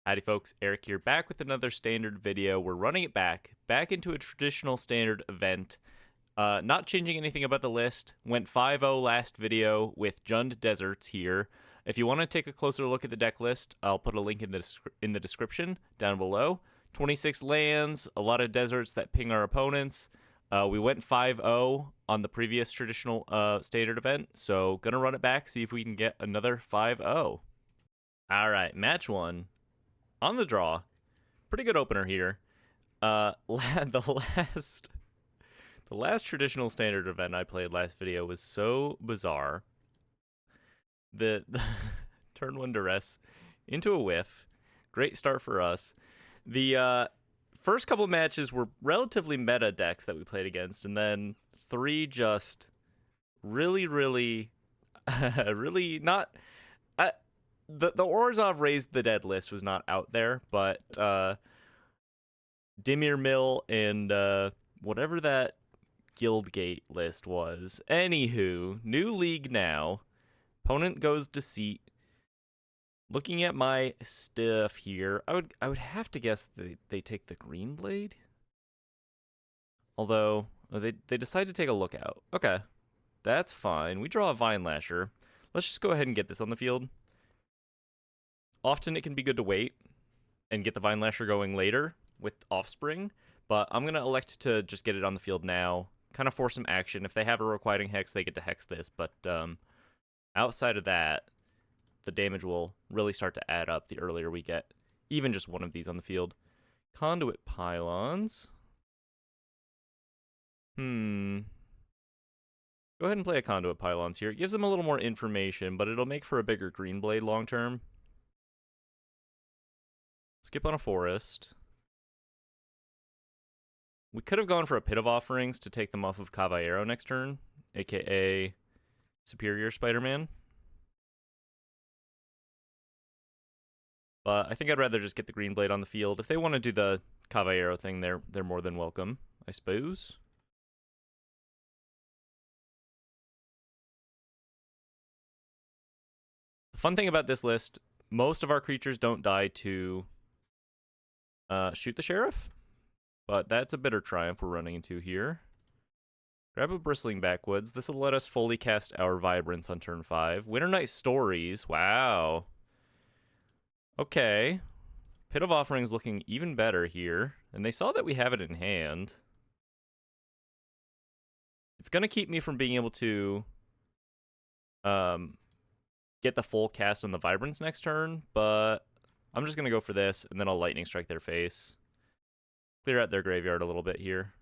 Howdy folks, Eric here, back with another standard video. We're running it back into a traditional standard event. Not changing anything about the list. Went 5-0 last video with Jund Deserts here. If you want to take a closer look at the deck list, I'll put a link in the description down below. 26 lands, a lot of deserts that ping our opponents. We went 5-0 on the previous traditional standard event, so gonna run it back, see if we can get another 5-0. All right, match one. On the draw, pretty good opener here. The last traditional standard event I played last video was so bizarre. The turn one duress into a whiff. Great start for us. The first couple matches were relatively meta decks that we played against, and then three just really not. The Orzhov Raised the Dead list was not out there, but Dimir Mill and whatever that Guildgate list was. Anywho, new league now. Opponent goes Deceit. Looking at my stuff here, I would have to guess they take the Green Blade. Although they decide to take a Lookout. Okay, that's fine. We draw a Vine Lasher. Let's just go ahead and get this on the field. Often it can be good to wait and get the Vine Lasher going later with Offspring, but I'm going to elect to just get it on the field now, kind of force some action. If they have a Requiting Hex, they get to Hex this, but outside of that, the damage will really start to add up the earlier we get even just one of these on the field. Conduit Pylons. Go ahead and play a Conduit Pylons here. It gives them a little more information, but it'll make for a bigger Green Blade long term. Skip on a Forest. We could have gone for a Pit of Offerings to take them off of Caballero next turn, aka Superior Spider-Man. But I think I'd rather just get the Green Blade on the field. If they want to do the Caballero thing, they're more than welcome, I suppose. The fun thing about this list, most of our creatures don't die to shoot the Sheriff, but that's a bitter triumph we're running into here. Grab a Bristling Backwoods. This will let us fully cast our Vibrance on turn 5. Winternight Stories. Wow. Okay. Pit of Offerings looking even better here, and they saw that we have it in hand. It's going to keep me from being able to get the full cast on the Vibrance next turn, but I'm just going to go for this, and then I'll Lightning Strike their face. Clear out their graveyard a little bit here.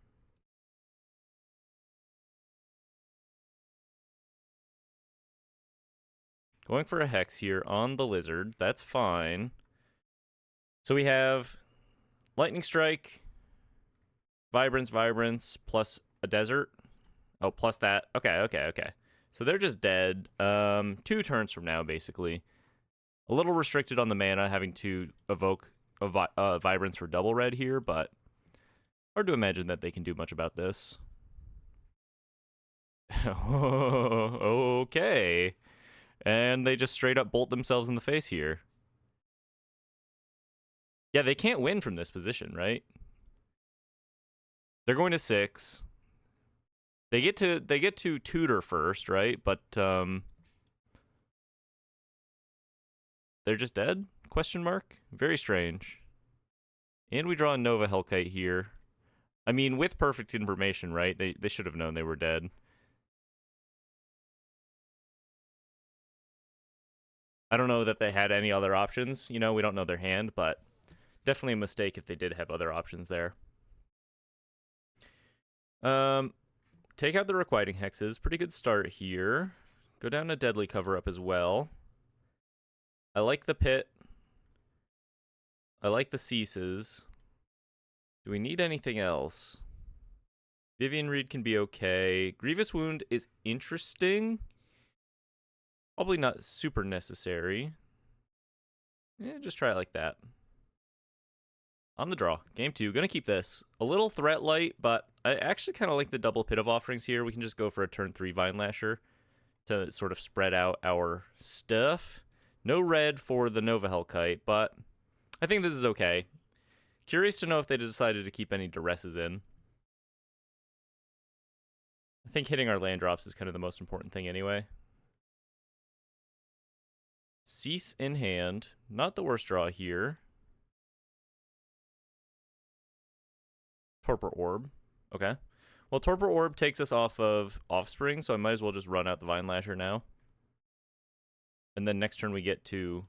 Going for a Hex here on the Lizard. That's fine. So we have Lightning Strike, Vibrance, plus a Desert. Oh, plus that. Okay. So they're just dead. 2 turns from now, basically. A little restricted on the mana, having to evoke a Vibrance for double red here, but hard to imagine that they can do much about this. Okay. And they just straight up bolt themselves in the face here. Yeah, they can't win from this position, right? They're going to 6. They get to tutor first, right? But they're just dead? Question mark? Very strange. And we draw a Nova Hellkite here. I mean, with perfect information, right? They should have known they were dead. I don't know that they had any other options. You know, we don't know their hand, but definitely a mistake if they did have other options there. Take out the Requiting Hexes. Pretty good start here. Go down to Deadly Cover-Up as well. I like the Pit. I like the Ceases. Do we need anything else? Vivian Reed can be okay. Grievous Wound is interesting. Probably not super necessary. Yeah, just try it like that. On the draw. Game 2. Gonna keep this. A little threat light, but I actually kind of like the double Pit of Offerings here. We can just go for a turn 3 Vine Lasher to sort of spread out our stuff. No red for the Nova Hellkite, but I think this is okay. Curious to know if they decided to keep any duresses in. I think hitting our land drops is kind of the most important thing anyway. Cease in hand. Not the worst draw here. Torpor Orb. Okay. Well, Torpor Orb takes us off of Offspring, so I might as well just run out the Vine Lasher now. And then next turn we get to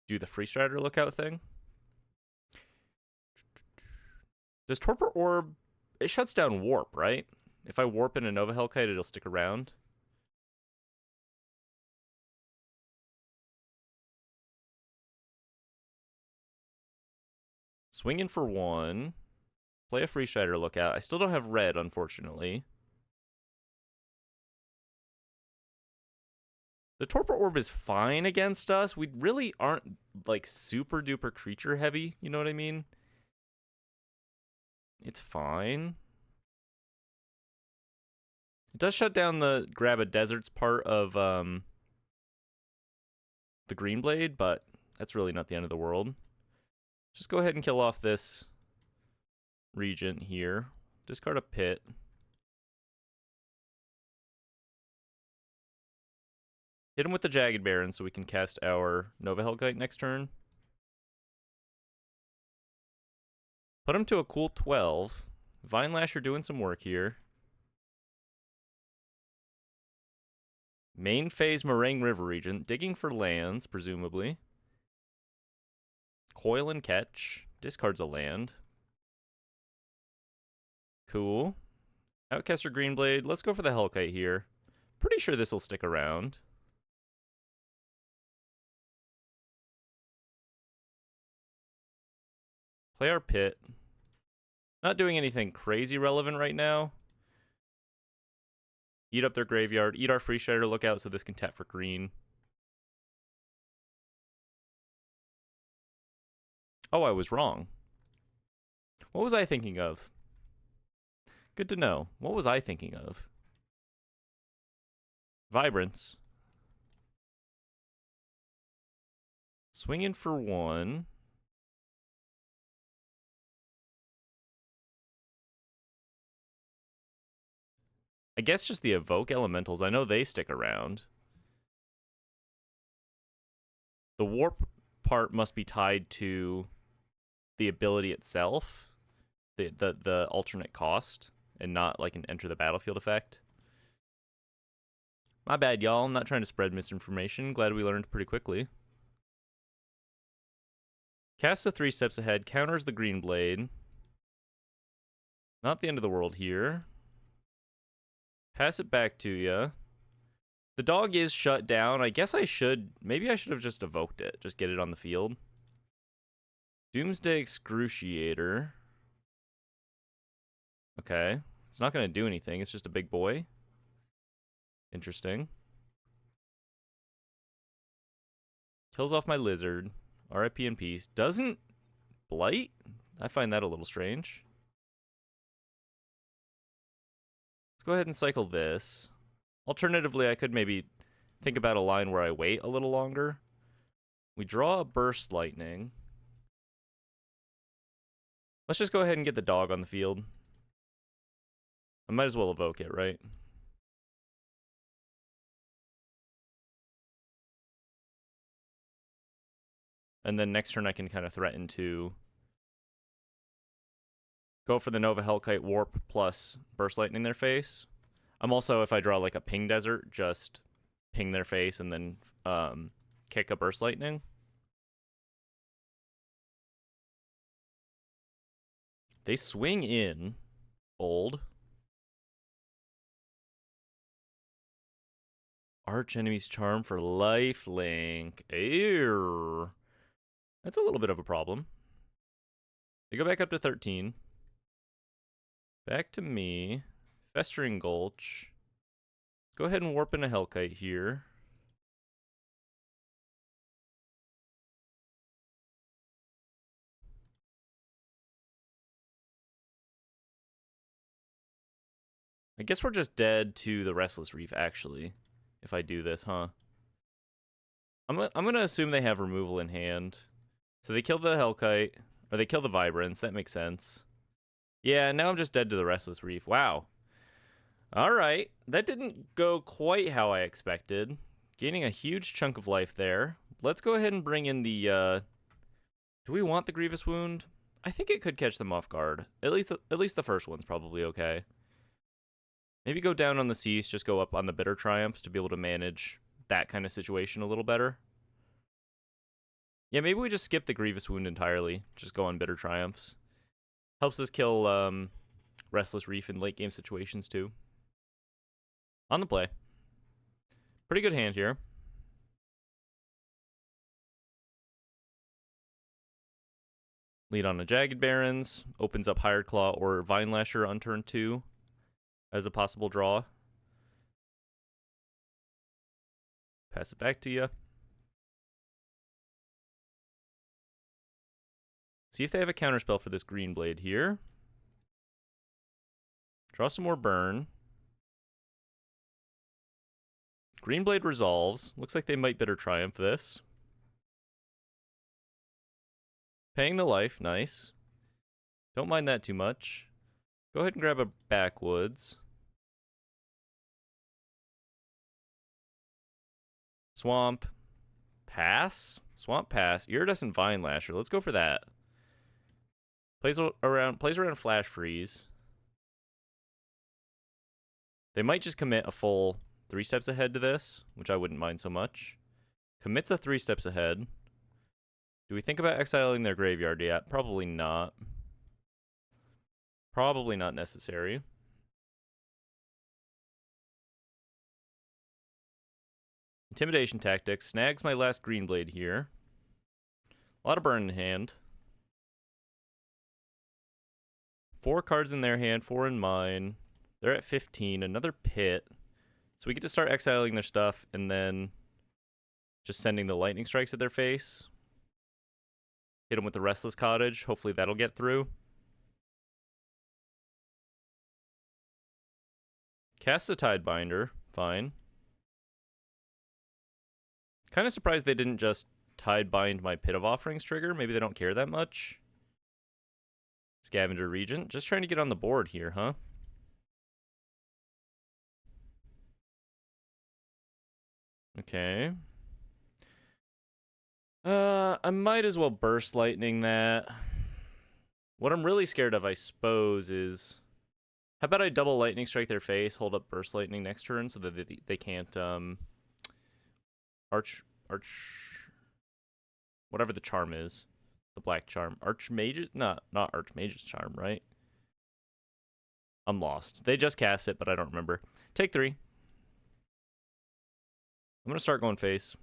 do the Free Strider lookout thing. Does Torpor Orb... It shuts down Warp, right? If I warp in a Nova Hellkite, it'll stick around. Swing in for 1. Play a Free Strider lookout. I still don't have red, unfortunately. The Torpor Orb is fine against us. We really aren't, like, super duper creature heavy. You know what I mean? It's fine. It does shut down the grab a deserts part of the Green Blade, but that's really not the end of the world. Just go ahead and kill off this Regent here. Discard a pit. Hit him with the Jagged Baron so we can cast our Nova Hellkite next turn. Put him to a cool 12. Vine Lasher doing some work here. Main phase Meringue River Regent, digging for lands, presumably. Coil and Catch, discards a land. Cool. Outcaster Greenblade, let's go for the Hellkite here. Pretty sure this will stick around. Play our pit. Not doing anything crazy relevant right now. Eat up their graveyard. Eat our Free Strider lookout so this can tap for green. Oh, I was wrong. What was I thinking of? Good to know. What was I thinking of? Vibrance. Swing in for 1. I guess just the Evoke Elementals. I know they stick around. The Warp part must be tied to the ability itself, the alternate cost, and not like an enter the battlefield effect. My bad, y'all. I'm not trying to spread misinformation. Glad we learned pretty quickly. Cast the 3 steps ahead. Counters the Green Blade. Not the end of the world here. Pass it back to you. The dog is shut down. I guess I should... Maybe I should have just evoked it. Just get it on the field. Doomsday Excruciator. Okay. It's not going to do anything. It's just a big boy. Interesting. Kills off my lizard. RIP in peace. Doesn't blight? I find that a little strange. Let's go ahead and cycle this. Alternatively, I could maybe think about a line where I wait a little longer. We draw a Burst Lightning. Let's just go ahead and get the dog on the field. I might as well evoke it, right? And then next turn I can kind of threaten to go for the Nova Hellkite Warp plus Burst Lightning their face. I'm also, if I draw like a Ping Desert, just ping their face and then kick a Burst Lightning. They swing in. Bold. Arch Enemy's Charm for lifelink. Ew. That's a little bit of a problem. They go back up to 13. Back to me. Festering Gulch. Go ahead and warp in a Hellkite here. I guess we're just dead to the Restless Reef, actually, if I do this, huh? I'm gonna assume they have removal in hand. So they kill the Hellkite, or they kill the Vibrance. That makes sense. Yeah, now I'm just dead to the Restless Reef. Wow. All right. That didn't go quite how I expected. Gaining a huge chunk of life there. Let's go ahead and bring in the, do we want the Grievous Wound? I think it could catch them off guard. At least the first one's probably okay. Maybe go down on the Cease, just go up on the Bitter Triumphs to be able to manage that kind of situation a little better. Yeah, maybe we just skip the Grievous Wound entirely. Just go on Bitter Triumphs. Helps us kill Restless Reef in late game situations too. On the play. Pretty good hand here. Lead on a Jagged Barrens. Opens up Hired Claw or Vine Lasher on turn 2 as a possible draw. Pass it back to you. See if they have a counterspell for this Green Blade here. Draw some more burn. Green Blade resolves. Looks like they might Bitter Triumph this. Paying the life, nice. Don't mind that too much. Go ahead and grab a Backwoods. Swamp. Pass? Swamp pass. Iridescent Vine Lasher. Let's go for that. Plays around Flash Freeze. They might just commit a full 3 steps ahead to this, which I wouldn't mind so much. Commits a 3 steps ahead. Do we think about exiling their graveyard yet? Probably not. Probably not necessary. Intimidation tactics. Snags my last Green Blade here. A lot of burn in hand. 4 cards in their hand, 4 in mine. They're at 15. Another pit. So we get to start exiling their stuff and then just sending the lightning strikes at their face. Hit them with the Restless Cottage. Hopefully that'll get through. Cast a Tidebinder. Fine. Kind of surprised they didn't just Tidebind my Pit of Offerings trigger. Maybe they don't care that much. Scavenger Regent. Just trying to get on the board here, huh? Okay. I might as well Burst Lightning that. What I'm really scared of, I suppose, is... How about I double Lightning Strike their face, hold up Burst Lightning next turn so that they can't, Arch... Whatever the charm is. The black charm. Archmage's... Not Archmage's charm, right? I'm lost. They just cast it, but I don't remember. Take 3. I'm gonna start going face.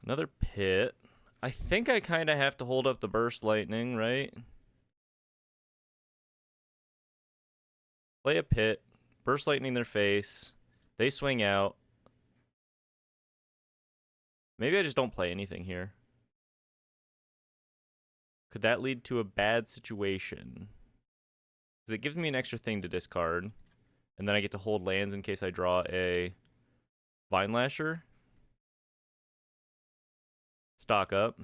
Another pit. I think I kind of have to hold up the Burst Lightning, right? Play a pit. Burst Lightning their face. They swing out. Maybe I just don't play anything here. Could that lead to a bad situation? Because it gives me an extra thing to discard. And then I get to hold lands in case I draw a Vine Lasher. Stock up.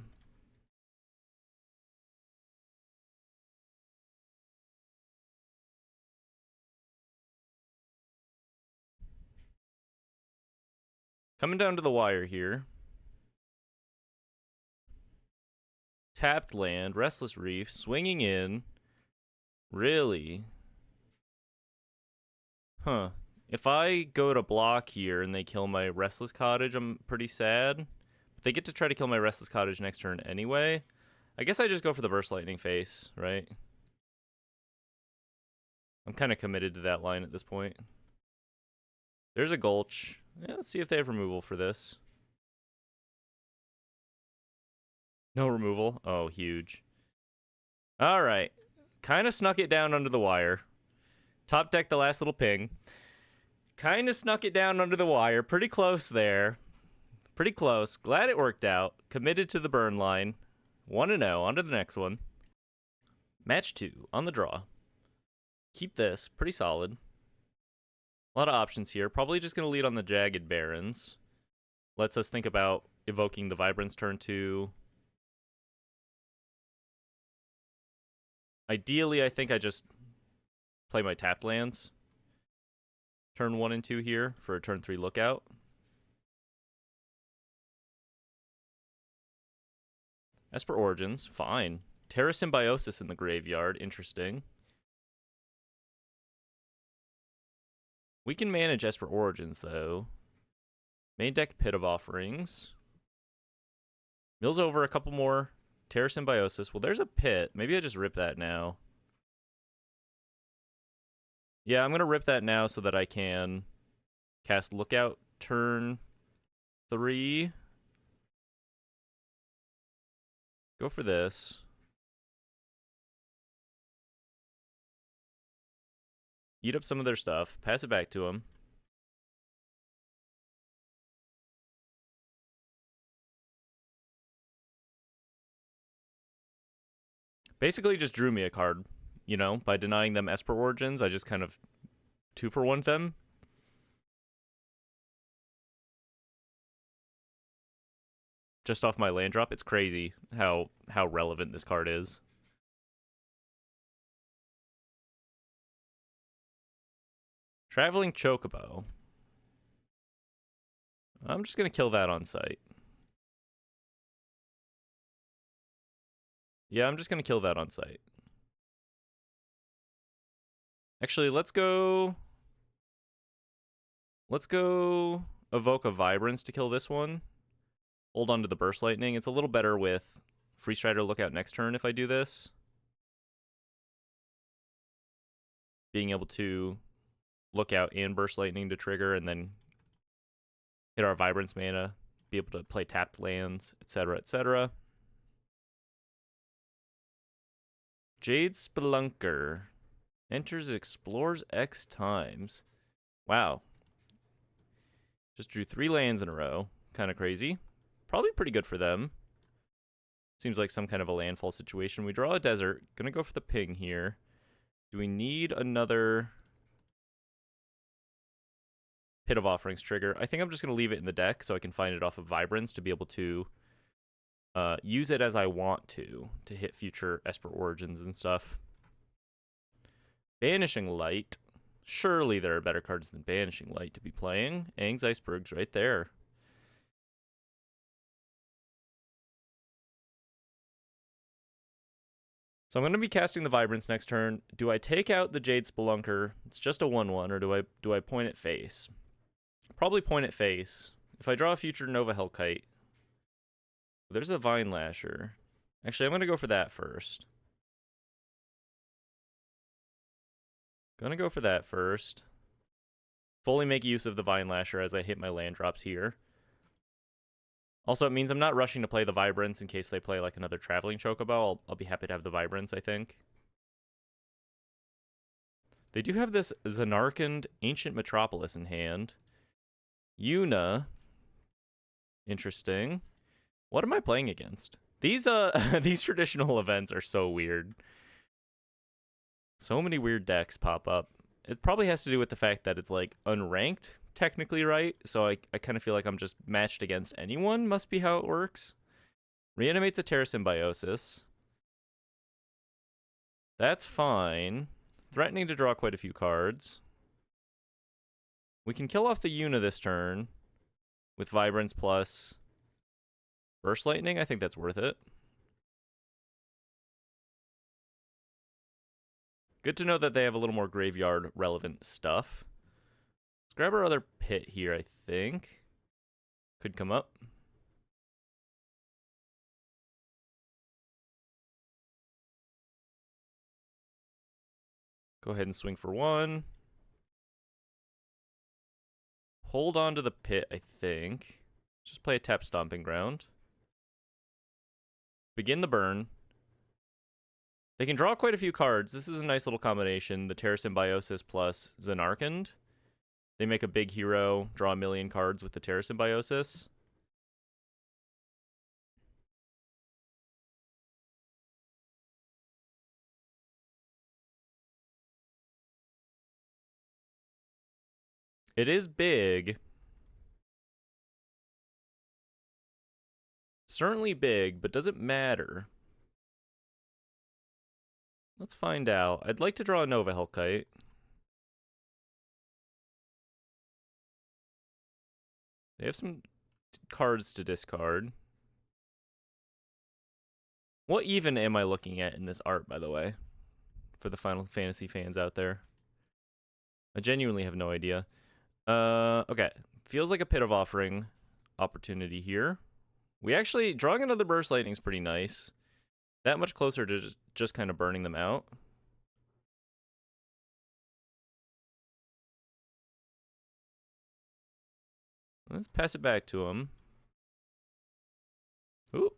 Coming down to the wire here. Tapped land, Restless Reef, swinging in. Really? Huh. If I go to block here and they kill my Restless Cottage, I'm pretty sad. But they get to try to kill my Restless Cottage next turn anyway. I guess I just go for the Burst Lightning face, right? I'm kind of committed to that line at this point. There's a Gulch. Yeah, let's see if they have removal for this. No removal. Oh, huge. All right. Kind of snuck it down under the wire. Top deck the last little ping. Kind of snuck it down under the wire. Pretty close there. Pretty close. Glad it worked out. Committed to the burn line. 1-0. On to the next one. Match 2 on the draw. Keep this. Pretty solid. A lot of options here. Probably just going to lead on the Jagged Barrens. Lets us think about evoking the Vibrance turn 2. Ideally, I think I just play my tapped lands. Turn 1 and 2 here for a turn 3 lookout. Esper Origins, fine. Terrasymbiosis in the graveyard, interesting. We can manage Esper Origins, though. Main deck Pit of Offerings. Mills over a couple more. Terrasymbiosis. Well, there's a pit. Maybe I just rip that now. Yeah, I'm going to rip that now so that I can cast Lookout turn 3. Go for this. Eat up some of their stuff. Pass it back to them. Basically just drew me a card, you know? By denying them Esper Origins, I just kind of 2-for-1'd them. Just off my land drop. It's crazy how relevant this card is. Traveling Chocobo. I'm just going to kill that on sight. Yeah, I'm just going to kill that on sight. Actually, let's go evoke a Vibrance to kill this one. Hold on to the Burst Lightning. It's a little better with Free Strider Lookout next turn if I do this. Being able to Lookout and Burst Lightning to trigger and then hit our Vibrance mana, be able to play tapped lands, etc., etc. Jade Spelunker. Enters, explores X times. Wow. Just drew 3 lands in a row. Kind of crazy. Probably pretty good for them. Seems like some kind of a landfall situation. We draw a desert. Gonna go for the ping here. Do we need another Pit of Offerings trigger? I think I'm just gonna leave it in the deck so I can find it off of Vibrance to be able to use it as I want to hit future Esper Origins and stuff. Banishing Light. Surely there are better cards than Banishing Light to be playing. Aang's Iceberg's right there. So I'm going to be casting the Vibrance next turn. Do I take out the Jade Spelunker? It's just a 1/1, or do I point it face? Probably point it face. If I draw a future Nova Hellkite, there's a Vine Lasher. Actually, I'm going to go for that first. Gonna go for that first. Fully make use of the Vine Lasher as I hit my land drops here. Also, it means I'm not rushing to play the Vibrance in case they play like another Traveling Chocobo. I'll be happy to have the Vibrance, I think. They do have this Zanarkand Ancient Metropolis in hand. Yuna. Interesting. What am I playing against? These these traditional events are so weird. So many weird decks pop up. It probably has to do with the fact that it's like unranked, technically, right? So I kind of feel like I'm just matched against anyone, must be how it works. Reanimates a Terrasymbiosis. That's fine. Threatening to draw quite a few cards. We can kill off the Yuna this turn with Vibrance plus Burst Lightning. I think that's worth it. Good to know that they have a little more graveyard relevant stuff. Let's grab our other pit here, I think. Could come up. Go ahead and swing for 1. Hold on to the pit, I think. Just play a tap Stomping Ground. Begin the burn. They can draw quite a few cards. This is a nice little combination. The Terrasymbiosis plus Zanarkand. They make a big hero, draw a million cards with the Terrasymbiosis. It is big. Certainly big, but does it matter? Let's find out. I'd like to draw a Nova Hellkite. They have some cards to discard. What even am I looking at in this art, by the way? For the Final Fantasy fans out there. I genuinely have no idea. Okay. Feels like a Pit of Offering opportunity here. We actually, drawing another Burst Lightning is pretty nice. That much closer to just kind of burning them out. Let's pass it back to him. Ooh.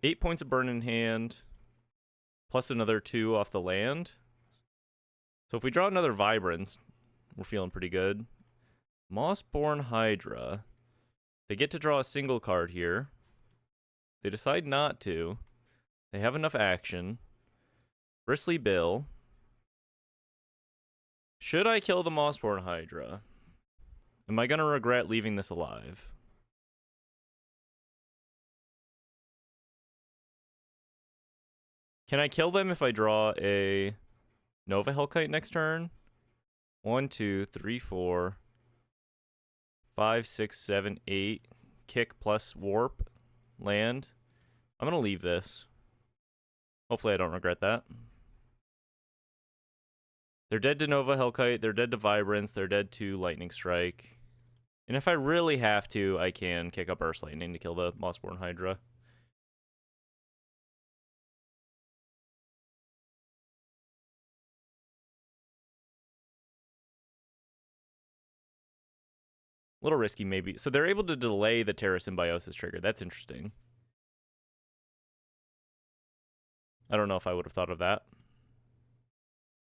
Eight points of burn in hand, plus another 2 off the land. So if we draw another Vibrance, we're feeling pretty good. Mossborn Hydra. They get to draw a single card here. They decide not to. They have enough action. Bristly Bill. Should I kill the Mossborn Hydra? Am I going to regret leaving this alive? Can I kill them if I draw a Nova Hellkite next turn? 1, 2, 3, 4, 5, 6, 7, 8. Kick plus warp. Land. I'm going to leave this. Hopefully I don't regret that. They're dead to Nova Hellkite. They're dead to Vibrance. They're dead to Lightning Strike. And if I really have to, I can kick up Burst Lightning to kill the Mossborn Hydra. A little risky, maybe. So they're able to delay the Terrasymbiosis trigger. That's interesting. I don't know if I would have thought of that.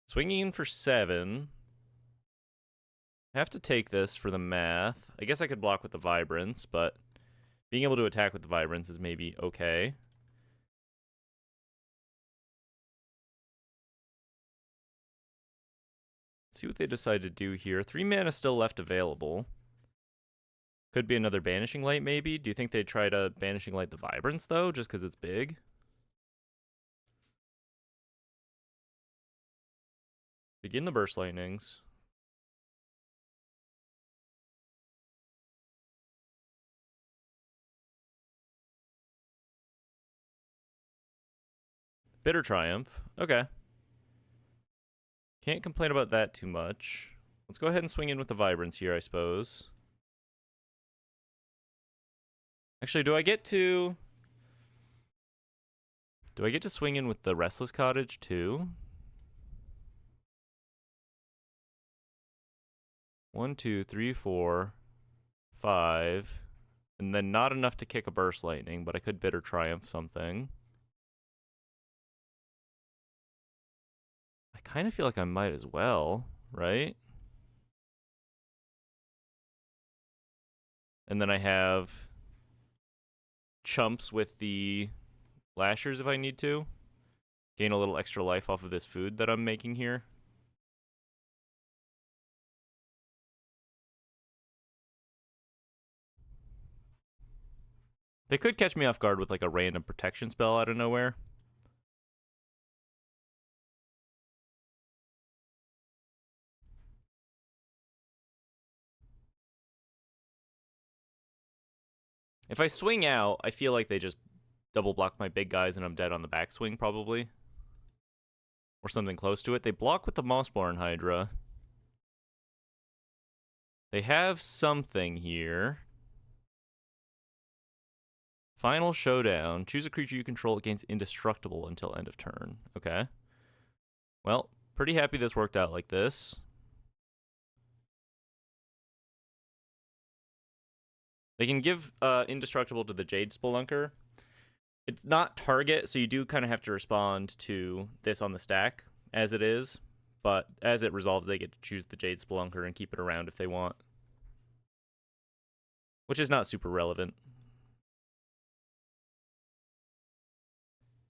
Swinging in for 7. I have to take this for the math. I guess I could block with the Vibrance, but being able to attack with the Vibrance is maybe okay. Let's see what they decide to do here. 3 mana still left available. Could be another Banishing Light, maybe. Do you think they'd try to Banishing Light the Vibrance, though, just because it's big? Begin the Burst Lightnings. Bitter Triumph. Okay. Can't complain about that too much. Let's go ahead and swing in with the Vibrance here, I suppose. Actually, do I get to swing in with the Restless Cottage too? 1, 2, 3, 4, 5. And then not enough to kick a Burst Lightning, but I could Bitter Triumph something. I kind of feel like I might as well, right? And then I have chumps with the Lashers if I need to. Gain a little extra life off of this food that I'm making here. They could catch me off guard with like a random protection spell out of nowhere. If I swing out, I feel like they just double block my big guys and I'm dead on the backswing probably. Or something close to it. They block with the Mossborn Hydra. They have something here. Final Showdown. Choose a creature you control that gains indestructible until end of turn. Okay. Well, pretty happy this worked out like this. They can give indestructible to the Jade Spelunker. It's not target, so you do kind of have to respond to this on the stack as it is. But as it resolves, they get to choose the Jade Spelunker and keep it around if they want. Which is not super relevant.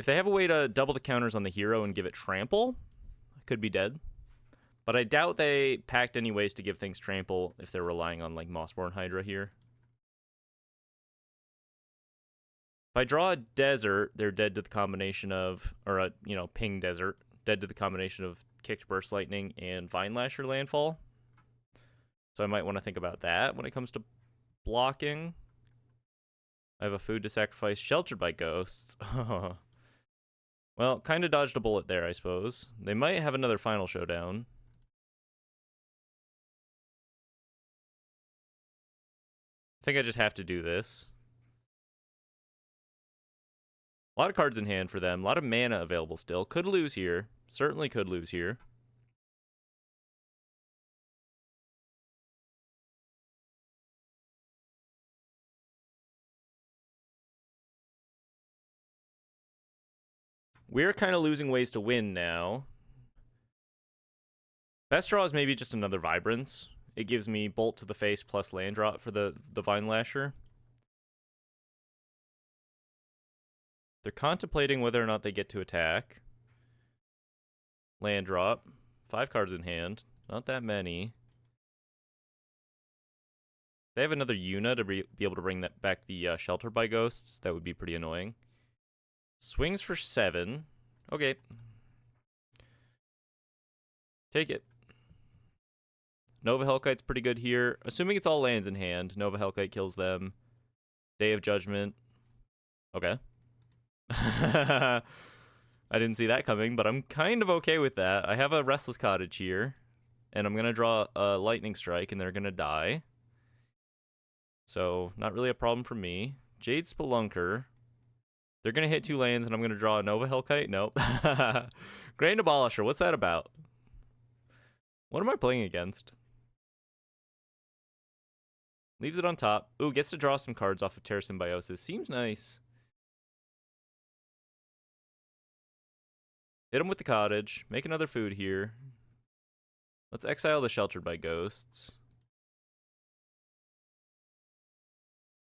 If they have a way to double the counters on the hero and give it trample, I could be dead. But I doubt they packed any ways to give things trample if they're relying on, like, Mossborn Hydra here. If I draw a desert, they're dead to the combination of, or a, you know, ping desert, dead to the combination of kicked burst lightning and vine lasher landfall. So I might want to think about that when it comes to blocking. I have a food to sacrifice, sheltered by ghosts. Well, kind of dodged a bullet there, I suppose. They might have another final showdown. I think I just have to do this. A lot of cards in hand for them. A lot of mana available still. Could lose here. Certainly could lose here. We're kind of losing ways to win now. Best draw is maybe just another Vibrance. It gives me Bolt to the face plus land drop for the Vine Lasher. They're contemplating whether or not they get to attack. Land drop. 5 cards in hand. Not that many. They have another Yuna to be able to bring that back the Shelter by Ghosts. That would be pretty annoying. Swings for 7. Okay. Take it. Nova Hellkite's pretty good here. Assuming it's all lands in hand. Nova Hellkite kills them. Day of Judgment. Okay. I didn't see that coming, but I'm kind of okay with that. I have a Restless Cottage here. And I'm going to draw a Lightning Strike, and they're going to die. So, not really a problem for me. Jade Spelunker. They're going to hit 2 lands, and I'm going to draw a Nova Hellkite? Nope. Grand Abolisher, what's that about? What am I playing against? Leaves it on top. Ooh, gets to draw some cards off of Terrasymbiosis. Seems nice. Hit him with the cottage. Make another food here. Let's exile the Sheltered by Ghosts.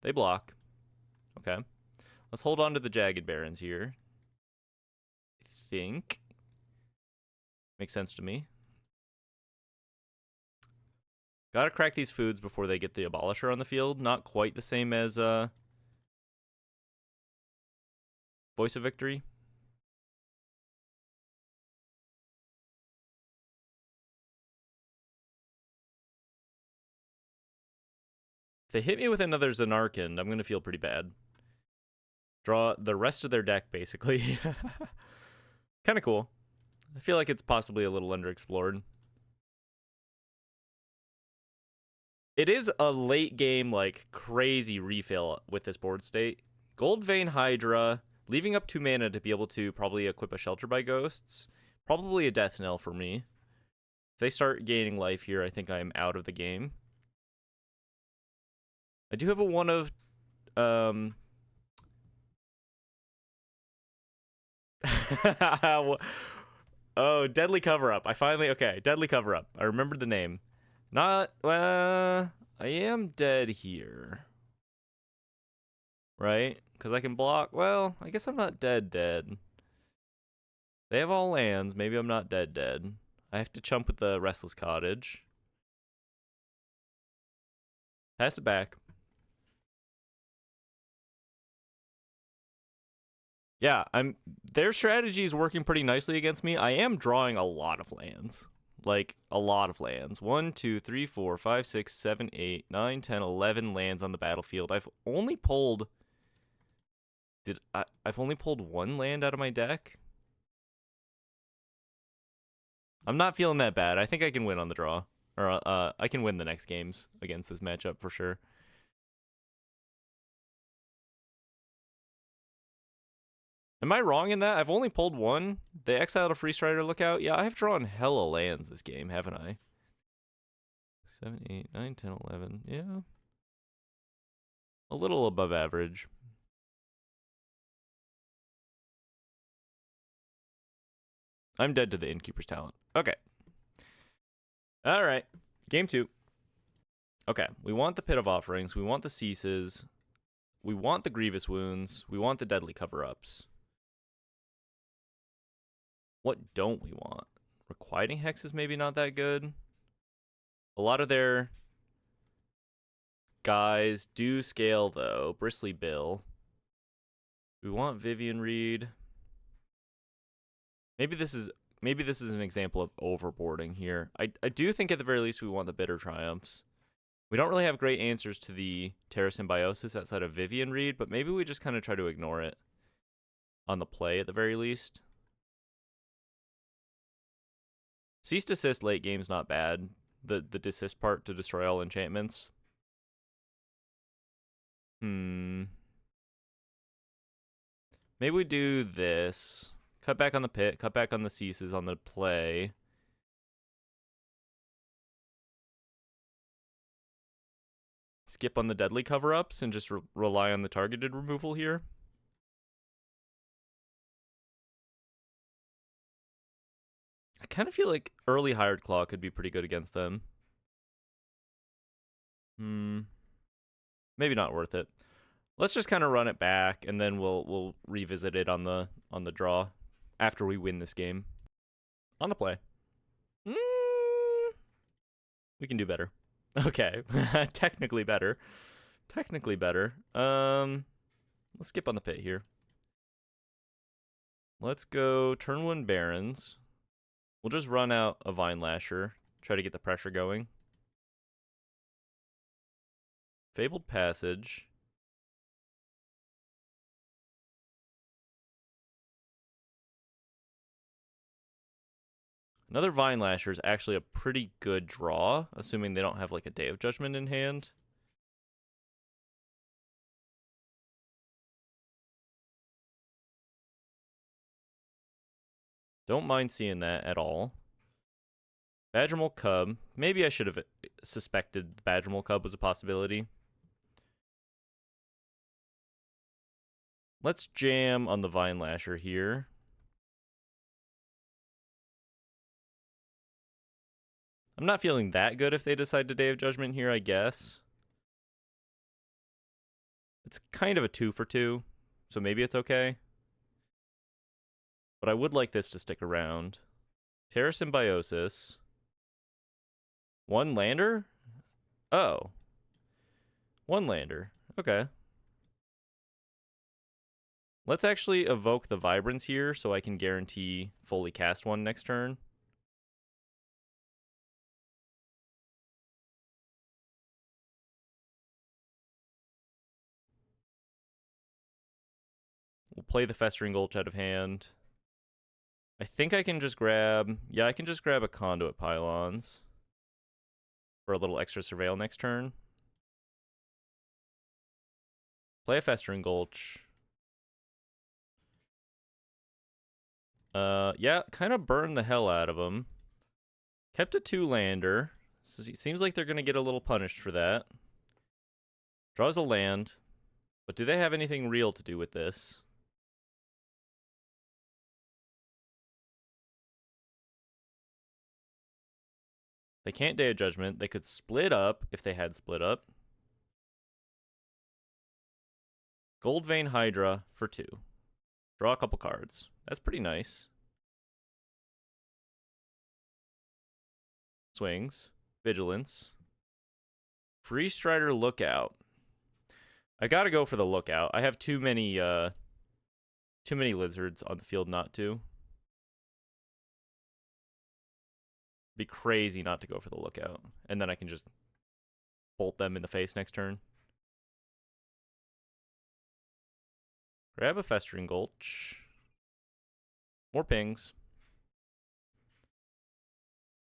They block. Okay. Let's hold on to the Jagged Barons here. I think. Makes sense to me. Gotta crack these foods before they get the Abolisher on the field. Not quite the same as Voice of Victory. If they hit me with another Xenarkand, I'm going to feel pretty bad. Draw the rest of their deck, basically. Kind of cool. I feel like it's possibly a little underexplored. It is a late game, like, crazy refill with this board state. Gold Vein Hydra, leaving up 2 mana to be able to probably equip a Shelter by Ghosts. Probably a death knell for me. If they start gaining life here, I think I'm out of the game. I do have a one of, oh, Deadly Cover-Up. Okay, Deadly Cover-Up. I remembered the name. I am dead here. Right? Because I can block, well, I guess I'm not dead. They have all lands, maybe I'm not dead. I have to chump with the Restless Cottage. Pass it back. Yeah, their strategy is working pretty nicely against me. I am drawing a lot of lands. Like, a lot of lands. 1, 2, 3, 4, 5, 6, 7, 8, 9, 10, 11 lands on the battlefield. I've only pulled 1 land out of my deck? I'm not feeling that bad. I think I can win on the draw. Or, I can win the next games against this matchup for sure. Am I wrong in that? I've only pulled 1. They exiled a Free Strider Lookout. Yeah, I've drawn hella lands this game, haven't I? 7, 8, 9, 10, 11. Yeah. A little above average. I'm dead to the Innkeeper's Talent. Okay. All right. Game 2. Okay. We want the Pit of Offerings. We want the Ceases. We want the Grievous Wounds. We want the Deadly Cover-Ups. What don't we want? Requiting Hex is maybe not that good. A lot of their guys do scale, though. Bristly Bill. We want Vivian Reed. Maybe this is an example of overboarding here. I do think at the very least we want the Bitter Triumphs. We don't really have great answers to the Terrasymbiosis outside of Vivian Reed, but maybe we just kind of try to ignore it on the play at the very least. Cease Desist late game's not bad. The desist part to destroy all enchantments. Maybe we do this. Cut back on the pit, cut back on the ceases on the play. Skip on the deadly cover-ups and just rely on the targeted removal here. I kind of feel like early Hired Claw could be pretty good against them. Maybe not worth it. Let's just kind of run it back, and then we'll revisit it on the draw after we win this game. On the play. We can do better. Okay. Technically better. Technically better. Let's skip on the pit here. Let's go turn 1 Barons. We'll just run out a Vine Lasher. Try to get the pressure going. Fabled Passage. Another Vine Lasher is actually a pretty good draw, assuming they don't have like a Day of Judgment in hand. Don't mind seeing that at all. Badgermole Cub. Maybe I should have suspected Badgermole Cub was a possibility. Let's jam on the Vine Lasher here. I'm not feeling that good if they decide to Day of Judgment here, I guess. It's kind of a 2 for 2, so maybe it's okay. But I would like this to stick around. Terrasymbiosis. 1 lander? Oh. 1 lander. Okay. Let's actually evoke the Vibrance here so I can guarantee fully cast 1 next turn. We'll play the Festering Gulch out of hand. I think I can just grab... Yeah, I can just grab a Conduit Pylons for a little extra Surveil next turn. Play a Festering Gulch. Yeah, kind of burned the hell out of them. Kept a 2-lander. So it seems like they're going to get a little punished for that. Draws a land. But do they have anything real to do with this? They can't Day of Judgment. They could split up if they had split up. Gold Vein Hydra for 2. Draw a couple cards. That's pretty nice. Swings. Vigilance. Free Strider Lookout. I gotta go for the Lookout. I have too many lizards on the field not to. Be crazy not to go for the Lookout. And then I can just bolt them in the face next turn. Grab a Festering Gulch. More pings.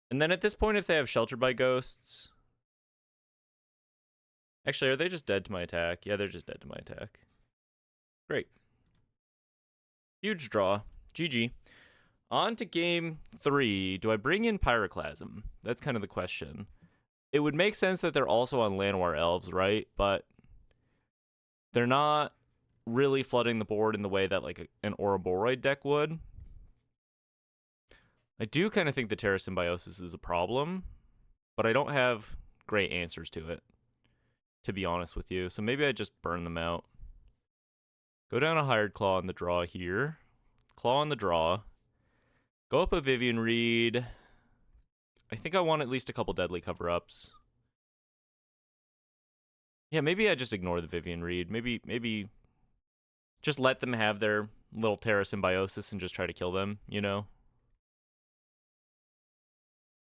And then at this point, if they have Sheltered by Ghosts... Actually, are they just dead to my attack? Yeah, they're just dead to my attack. Great. Huge draw. GG. On to game 3. Do I bring in Pyroclasm? That's kind of the question. It would make sense that they're also on Llanowar Elves, right? But they're not really flooding the board in the way that like an Ouroboros deck would. I do kind of think the Terrasymbiosis is a problem, but I don't have great answers to it, to be honest with you. So maybe I just burn them out. Go down a Hired Claw on the draw here. Claw on the draw. Go up a Vivian Reed. I think I want at least a couple deadly cover-ups. Yeah, maybe I just ignore the Vivian Reed. Maybe just let them have their little Terrasymbiosis and just try to kill them, you know?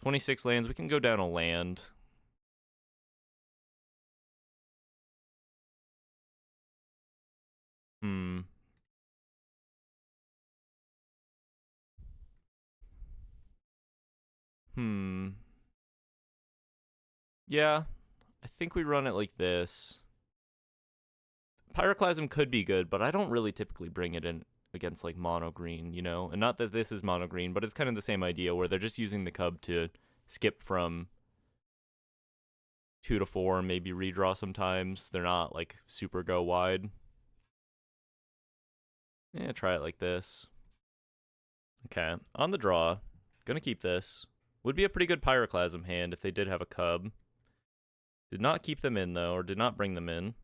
26 lands. We can go down a land. Yeah, I think we run it like this. Pyroclasm could be good, but I don't really typically bring it in against like mono green, you know? And not that this is mono green, but it's kind of the same idea where they're just using the cub to skip from 2 to 4, maybe redraw sometimes. They're not like super go wide. Yeah, try it like this. Okay, on the draw, gonna keep this. Would be a pretty good Pyroclasm hand if they did have a cub. Did not keep them in though, or did not bring them in.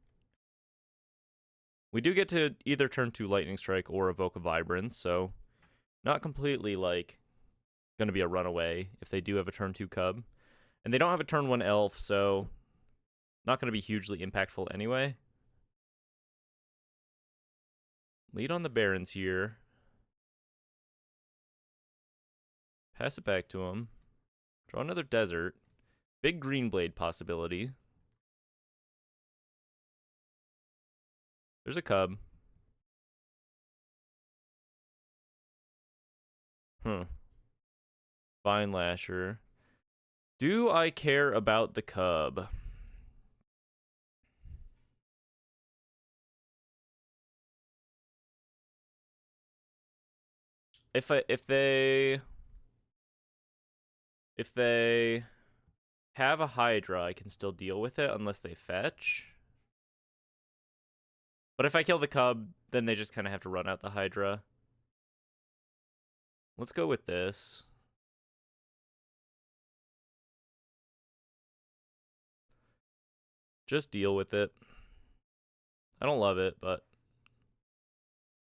We do get to either turn 2 Lightning Strike or evoke a Vibrance, so not completely like gonna be a runaway if they do have a turn 2 cub. And they don't have a turn 1 elf, so not gonna be hugely impactful anyway. Lead on the Barons here. Pass it back to him. Draw another desert. Big green blade possibility. There's a cub. Vine Lasher. Do I care about the cub? If they have a Hydra, I can still deal with it unless they fetch. But if I kill the cub, then they just kind of have to run out the Hydra. Let's go with this. Just deal with it. I don't love it, but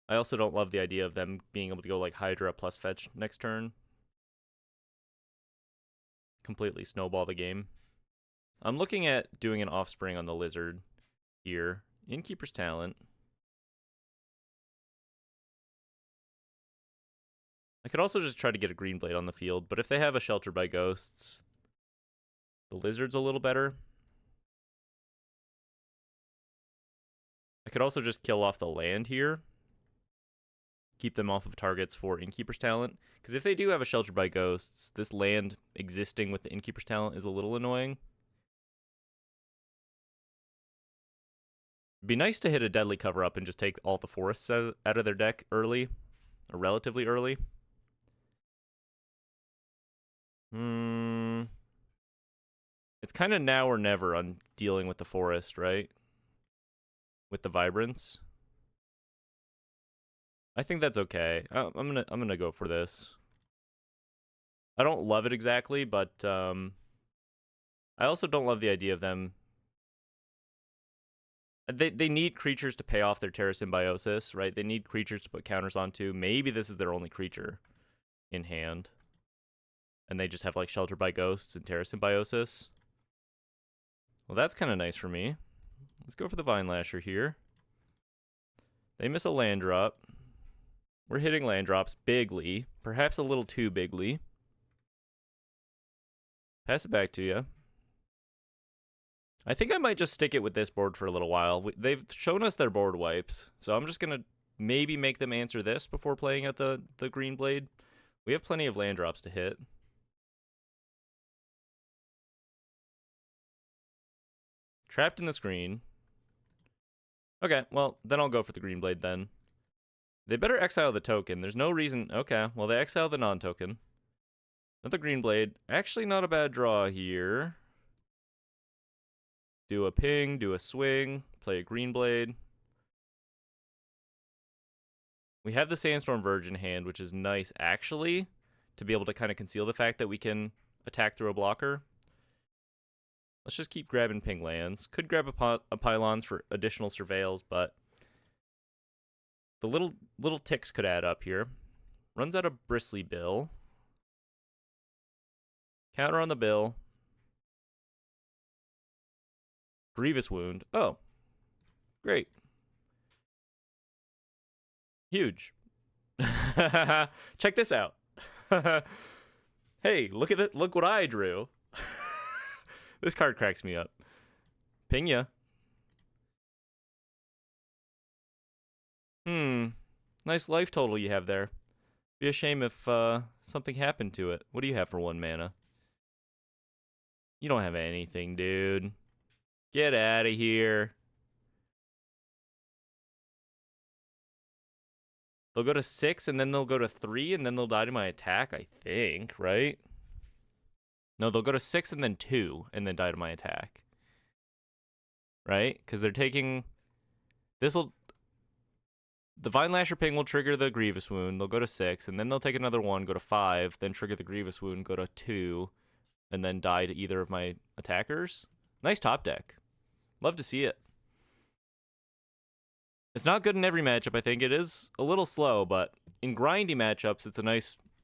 I also don't love the idea of them being able to go like Hydra plus fetch next turn. Completely snowball the game. I'm looking at doing an Offspring on the Lizard here. Innkeeper's Talent. I could also just try to get a Green Blade on the field, but if they have a Shelter by Ghosts, the Lizard's a little better. I could also just kill off the land here. Keep them off of targets for Innkeeper's Talent. Because if they do have a Shelter by Ghosts, this land existing with the Innkeeper's Talent is a little annoying. It'd be nice to hit a Deadly Cover-Up and just take all the forests out of their deck early. Or relatively early. It's kind of now or never on dealing with the forest, right? With the Vibrance. I think that's okay. I'm gonna go for this. I don't love it exactly, but I also don't love the idea of them. They need creatures to pay off their Terrasymbiosis, right? They need creatures to put counters onto. Maybe this is their only creature in hand. And they just have like Shelter by Ghosts and Terrasymbiosis. Well, that's kind of nice for me. Let's go for the Vine Lasher here. They miss a land drop. We're hitting land drops bigly. Perhaps a little too bigly. Pass it back to you. I think I might just stick it with this board for a little while. They've shown us their board wipes, so I'm just going to maybe make them answer this before playing at the Green Blade. We have plenty of land drops to hit. Trapped in the screen. Okay, well, then I'll go for the Green Blade then. They better exile the token. There's no reason. Okay, well, they exile the non-token. Another Green Blade. Actually, not a bad draw here. Do a ping, do a swing, play a Green Blade. We have the Sandstorm Virgin hand, which is nice, actually, to be able to kind of conceal the fact that we can attack through a blocker. Let's just keep grabbing ping lands. Could grab a pylons for additional surveils, but the little ticks could add up here. Runs out of Bristly Bill. Counter on the bill. Grievous Wound. Oh. Great. Huge. Check this out. Hey, look at it. Look what I drew. This card cracks me up. Ping ya. Nice life total you have there. Be a shame if something happened to it. What do you have for 1 mana? You don't have anything, dude. Get out of here. They'll go to 6, and then they'll go to 3, and then they'll die to my attack, I think, right? No, they'll go to 6 and then 2, and then die to my attack. Right? Because they're taking... This'll... The Vine Lasher Ping will trigger the Grievous Wound. They'll go to 6, and then they'll take another 1, go to 5, then trigger the Grievous Wound, go to 2, and then die to either of my attackers. Nice top deck. Love to see it. It's not good in every matchup, I think. It is a little slow, but in grindy matchups,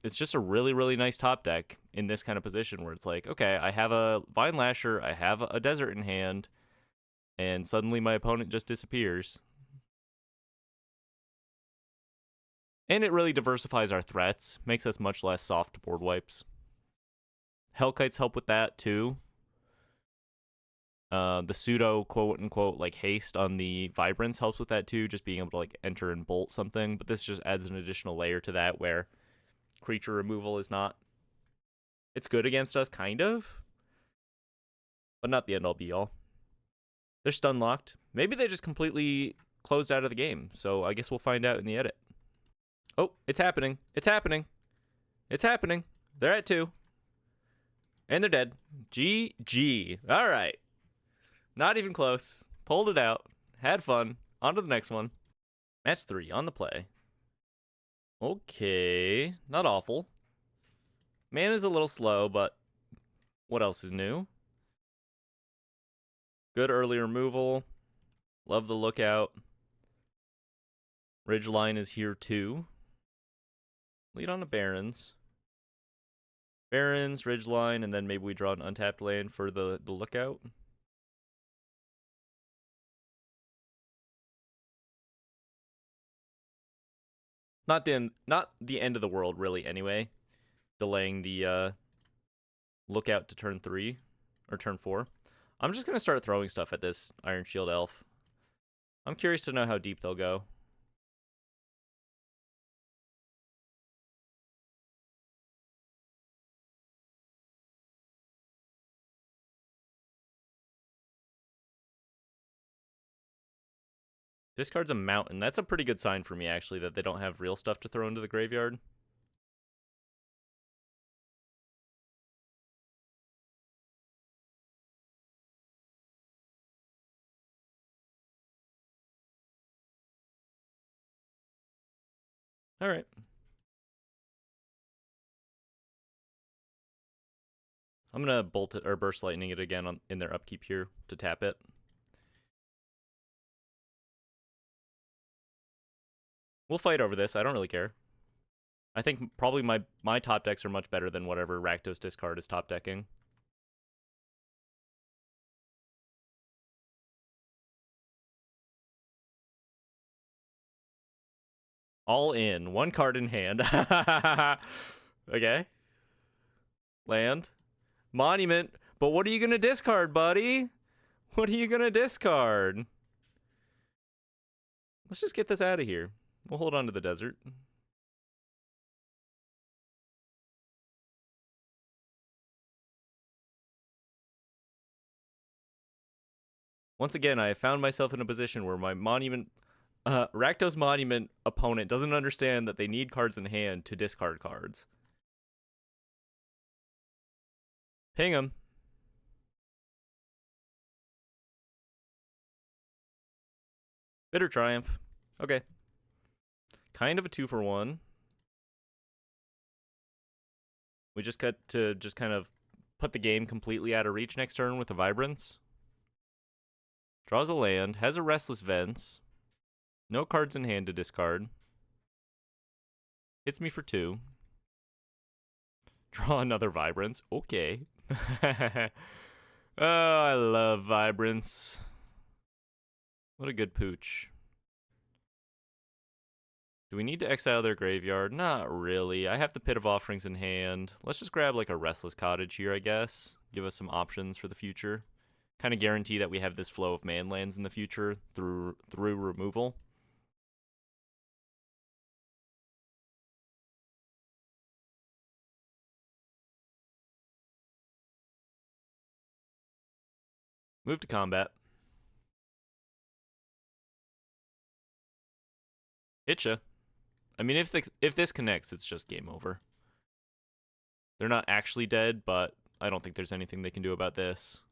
it's just a really, really nice top deck in this kind of position where it's like, okay, I have a Vine Lasher, I have a Desert in hand, and suddenly my opponent just disappears. And it really diversifies our threats, makes us much less soft to board wipes. Hellkites help with that, too. The pseudo quote-unquote like haste on the Vibrance helps with that too, just being able to like enter and bolt something, but this just adds an additional layer to that where creature removal is not... It's good against us, kind of, but not the end-all be-all. They're stun locked. Maybe they just completely closed out of the game, so I guess we'll find out in the edit. Oh, it's happening. It's happening. It's happening. They're at 2. And they're dead. GG. All right. Not even close. Pulled it out. Had fun. On to the next one. Match 3 on the play. Okay. Not awful. Mana's a little slow, but what else is new? Good early removal. Love the lookout. Ridgeline is here too. Lead on the Barrens. Barrens, Ridgeline, and then maybe we draw an untapped land for the lookout. Not the end of the world, really, anyway. Delaying the lookout to turn 3, or turn 4. I'm just going to start throwing stuff at this Iron Shield Elf. I'm curious to know how deep they'll go. Discard's a mountain. That's a pretty good sign for me, actually, that they don't have real stuff to throw into the graveyard. All right. I'm going to bolt it or burst lightning it again in their upkeep here to tap it. We'll fight over this. I don't really care. I think probably my top decks are much better than whatever Rakdos discard is top decking. All in. 1 card in hand. Okay. Land. Monument. But what are you going to discard, buddy? What are you going to discard? Let's just get this out of here. We'll hold on to the desert. Once again, I found myself in a position where my monument... Rakdos Monument opponent doesn't understand that they need cards in hand to discard cards. Ping him. Bitter Triumph. Okay. Kind of a 2-for-1. We just got to just kind of put the game completely out of reach next turn with the Vibrance. Draws a land. Has a Restless Vents. No cards in hand to discard. Hits me for 2. Draw another Vibrance. Okay. Oh, I love Vibrance. What a good pooch. Do we need to exile their graveyard? Not really. I have the Pit of Offerings in hand. Let's just grab like a Restless Cottage here, I guess. Give us some options for the future. Kind of guarantee that we have this flow of man lands in the future through removal. Move to combat. Hitcha. I mean, if this connects, it's just game over. They're not actually dead, but I don't think there's anything they can do about this.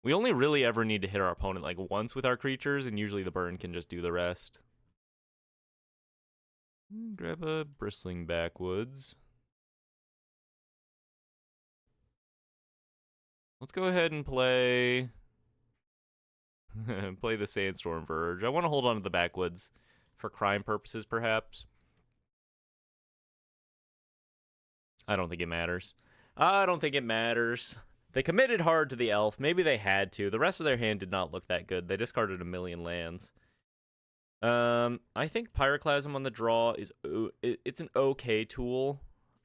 We only really ever need to hit our opponent like once with our creatures, and usually the burn can just do the rest. Grab a Bristling Backwoods. Let's go ahead and play play the Sandstorm Verge. I want to hold on to the Backwoods for crime purposes, perhaps. I don't think it matters. I don't think it matters. They committed hard to the elf. Maybe they had to. The rest of their hand did not look that good. They discarded a million lands. I think Pyroclasm on the draw is it's an okay tool.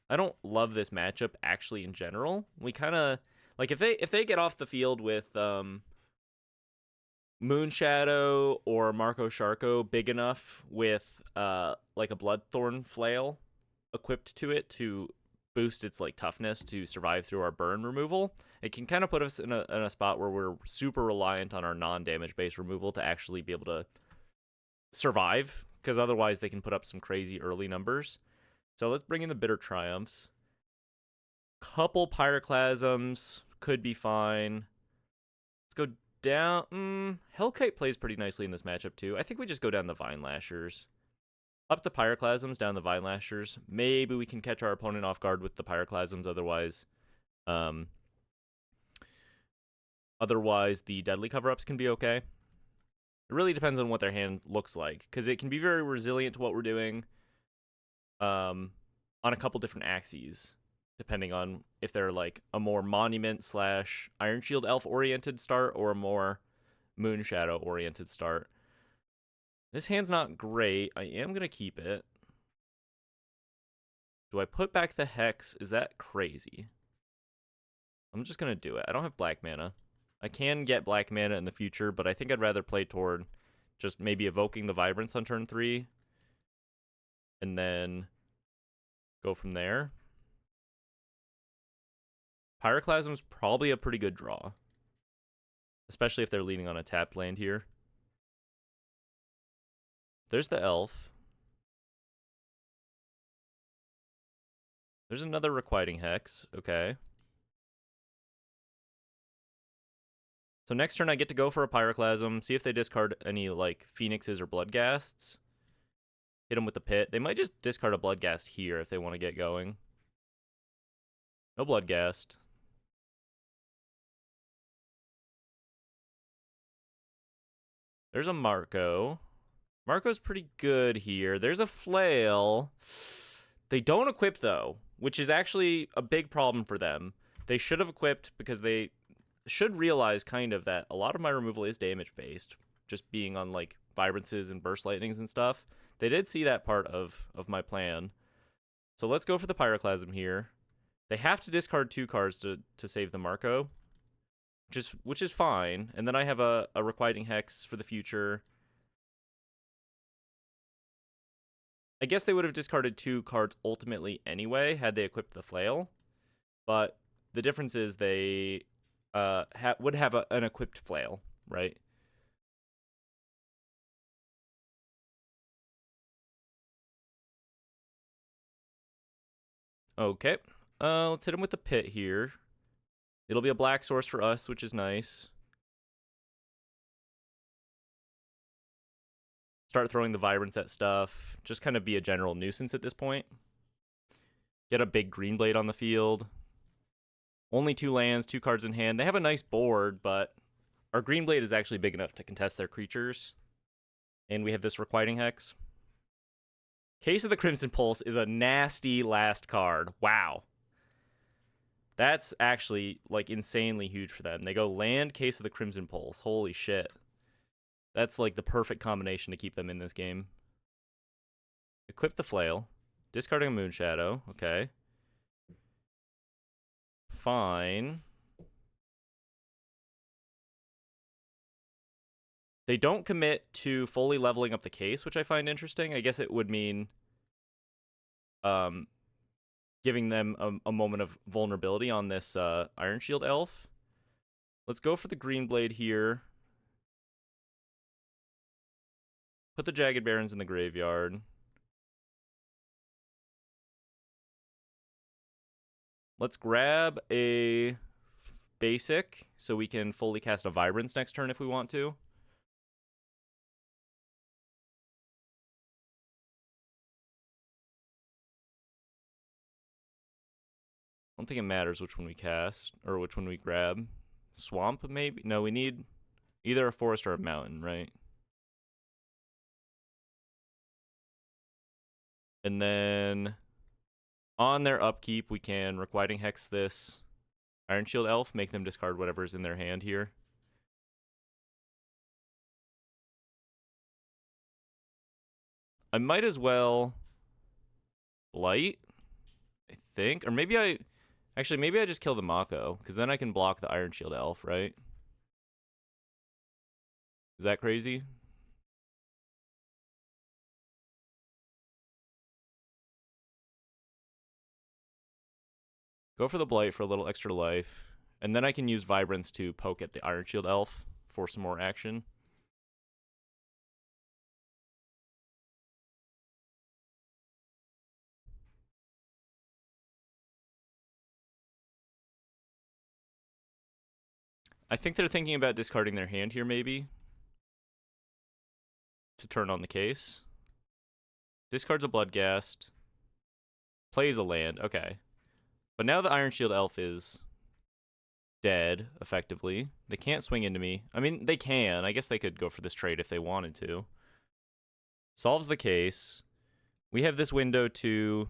I don't love this matchup actually in general. We kind of like if they get off the field with Moonshadow or Marco Sharko big enough with like a Bloodthorn Flail equipped to it to boost its like toughness to survive through our burn removal, it can kind of put us in a spot where we're super reliant on our non-damage based removal to actually be able to survive, because otherwise they can put up some crazy early numbers. So let's bring in the Bitter Triumphs. Couple Pyroclasms could be fine. Let's go down. Hellkite plays pretty nicely in this matchup too. I think we just go down the Vine Lashers. Up the Pyroclasms, down the Vine Lashers. Maybe we can catch our opponent off guard with the Pyroclasms. Otherwise, the Deadly Cover-Ups can be okay. It really depends on what their hand looks like, because it can be very resilient to what we're doing on a couple different axes, depending on if they're like a more Monument / Iron Shield Elf-oriented start or a more Moonshadow-oriented start. This hand's not great. I am going to keep it. Do I put back the Hex? Is that crazy? I'm just going to do it. I don't have black mana. I can get black mana in the future, but I think I'd rather play toward just maybe evoking the Vibrance on turn 3. And then go from there. Pyroclasm's probably a pretty good draw. Especially if they're leaning on a tapped land here. There's the elf. There's another Requiting Hex. Okay. So next turn I get to go for a Pyroclasm, see if they discard any like Phoenixes or Bloodghasts. Hit them with the Pit. They might just discard a Bloodghast here if they want to get going. No Bloodghast. There's a Marco. Marco's pretty good here. There's a Flail. They don't equip, though, which is actually a big problem for them. They should have equipped, because they should realize kind of that a lot of my removal is damage-based, just being on, like, Vibrances and Burst Lightnings and stuff. They did see that part of my plan. So let's go for the Pyroclasm here. They have to discard 2 cards to save the Marco, which is fine. And then I have a Requiting Hex for the future. I guess they would have discarded 2 cards ultimately anyway, had they equipped the Flail. But the difference is they would have an equipped Flail, right? Okay. Let's hit him with the Pit here. It'll be a black source for us, which is nice. Start throwing the Vibrance at stuff. Just kind of be a general nuisance at this point. Get a big Green Blade on the field. Only 2 lands, 2 cards in hand. They have a nice board, but our Green Blade is actually big enough to contest their creatures. And we have this Requiting Hex. Case of the Crimson Pulse is a nasty last card. Wow. That's actually, like, insanely huge for them. They go land, Case of the Crimson Pulse. Holy shit. That's, like, the perfect combination to keep them in this game. Equip the Flail. Discarding a Moonshadow. Okay. Fine. They don't commit to fully leveling up the case, which I find interesting. I guess it would mean giving them a moment of vulnerability on this Iron Shield elf. Let's go for the Green Blade here. Put the Jagged Barons in the graveyard. Let's grab a basic so we can fully cast a Vibrance next turn if we want to. I don't think it matters which one we cast, or which one we grab. Swamp, maybe? No, we need either a forest or a mountain, right? And then on their upkeep, we can Requiting Hex this Iron Shield Elf, make them discard whatever's in their hand here. I might as well Blight, I think. Or maybe I... Actually, maybe I just kill the Mako, because then I can block the Iron Shield Elf, right? Is that crazy? Go for the Blight for a little extra life. And then I can use Vibrance to poke at the Iron Shield Elf for some more action. I think they're thinking about discarding their hand here, maybe. To turn on the case. Discards a Bloodghast. Plays a land. Okay. But now the Iron Shield Elf is dead, effectively. They can't swing into me. I mean, they can. I guess they could go for this trade if they wanted to. Solves the case. We have this window to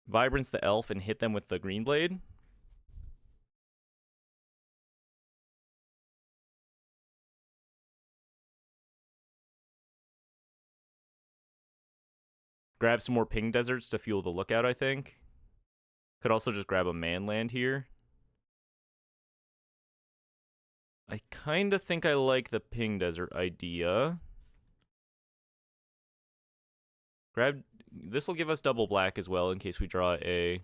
Vibrance the Elf and hit them with the Green Blade. Grab some more Ping Deserts to fuel the Lookout, I think. Could also just grab a man land here. I kind of think I like the Ping Desert idea. Grab... This will give us double black as well in case we draw a...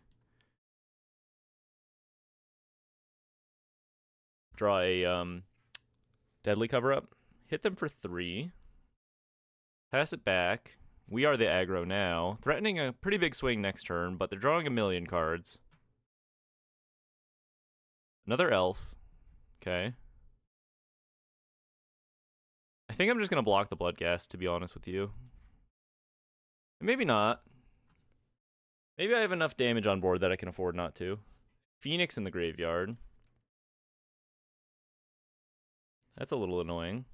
Deadly Cover-Up. Hit them for 3. Pass it back. We are the aggro now. Threatening a pretty big swing next turn, but they're drawing a million cards. Another elf. Okay. I think I'm just going to block the Bloodghast, to be honest with you. Maybe not. Maybe I have enough damage on board that I can afford not to. Phoenix in the graveyard. That's a little annoying.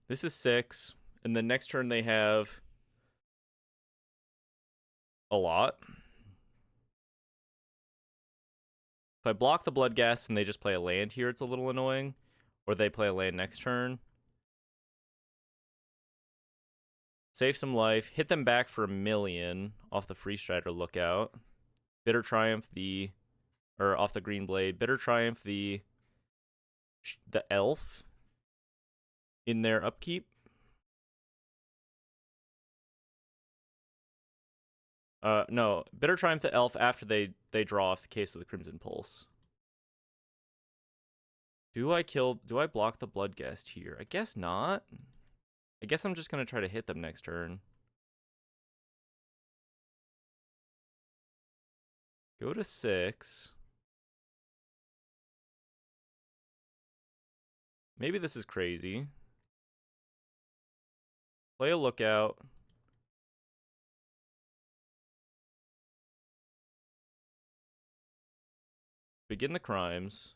This is 6. And the next turn they have a lot. If I block the Bloodghast and they just play a land here, it's a little annoying. Or they play a land next turn. Save some life. Hit them back for 1 million off the Free Strider Lookout. Bitter Triumph the... Or off the Green Blade. Bitter Triumph the elf in their upkeep. No. Bitter Triumph the elf after they draw off the Case of the Crimson Pulse. Do I block the Bloodghast here? I guess not. I guess I'm just going to try to hit them next turn. Go to 6. Maybe this is crazy. Play a Lookout. Begin the crimes.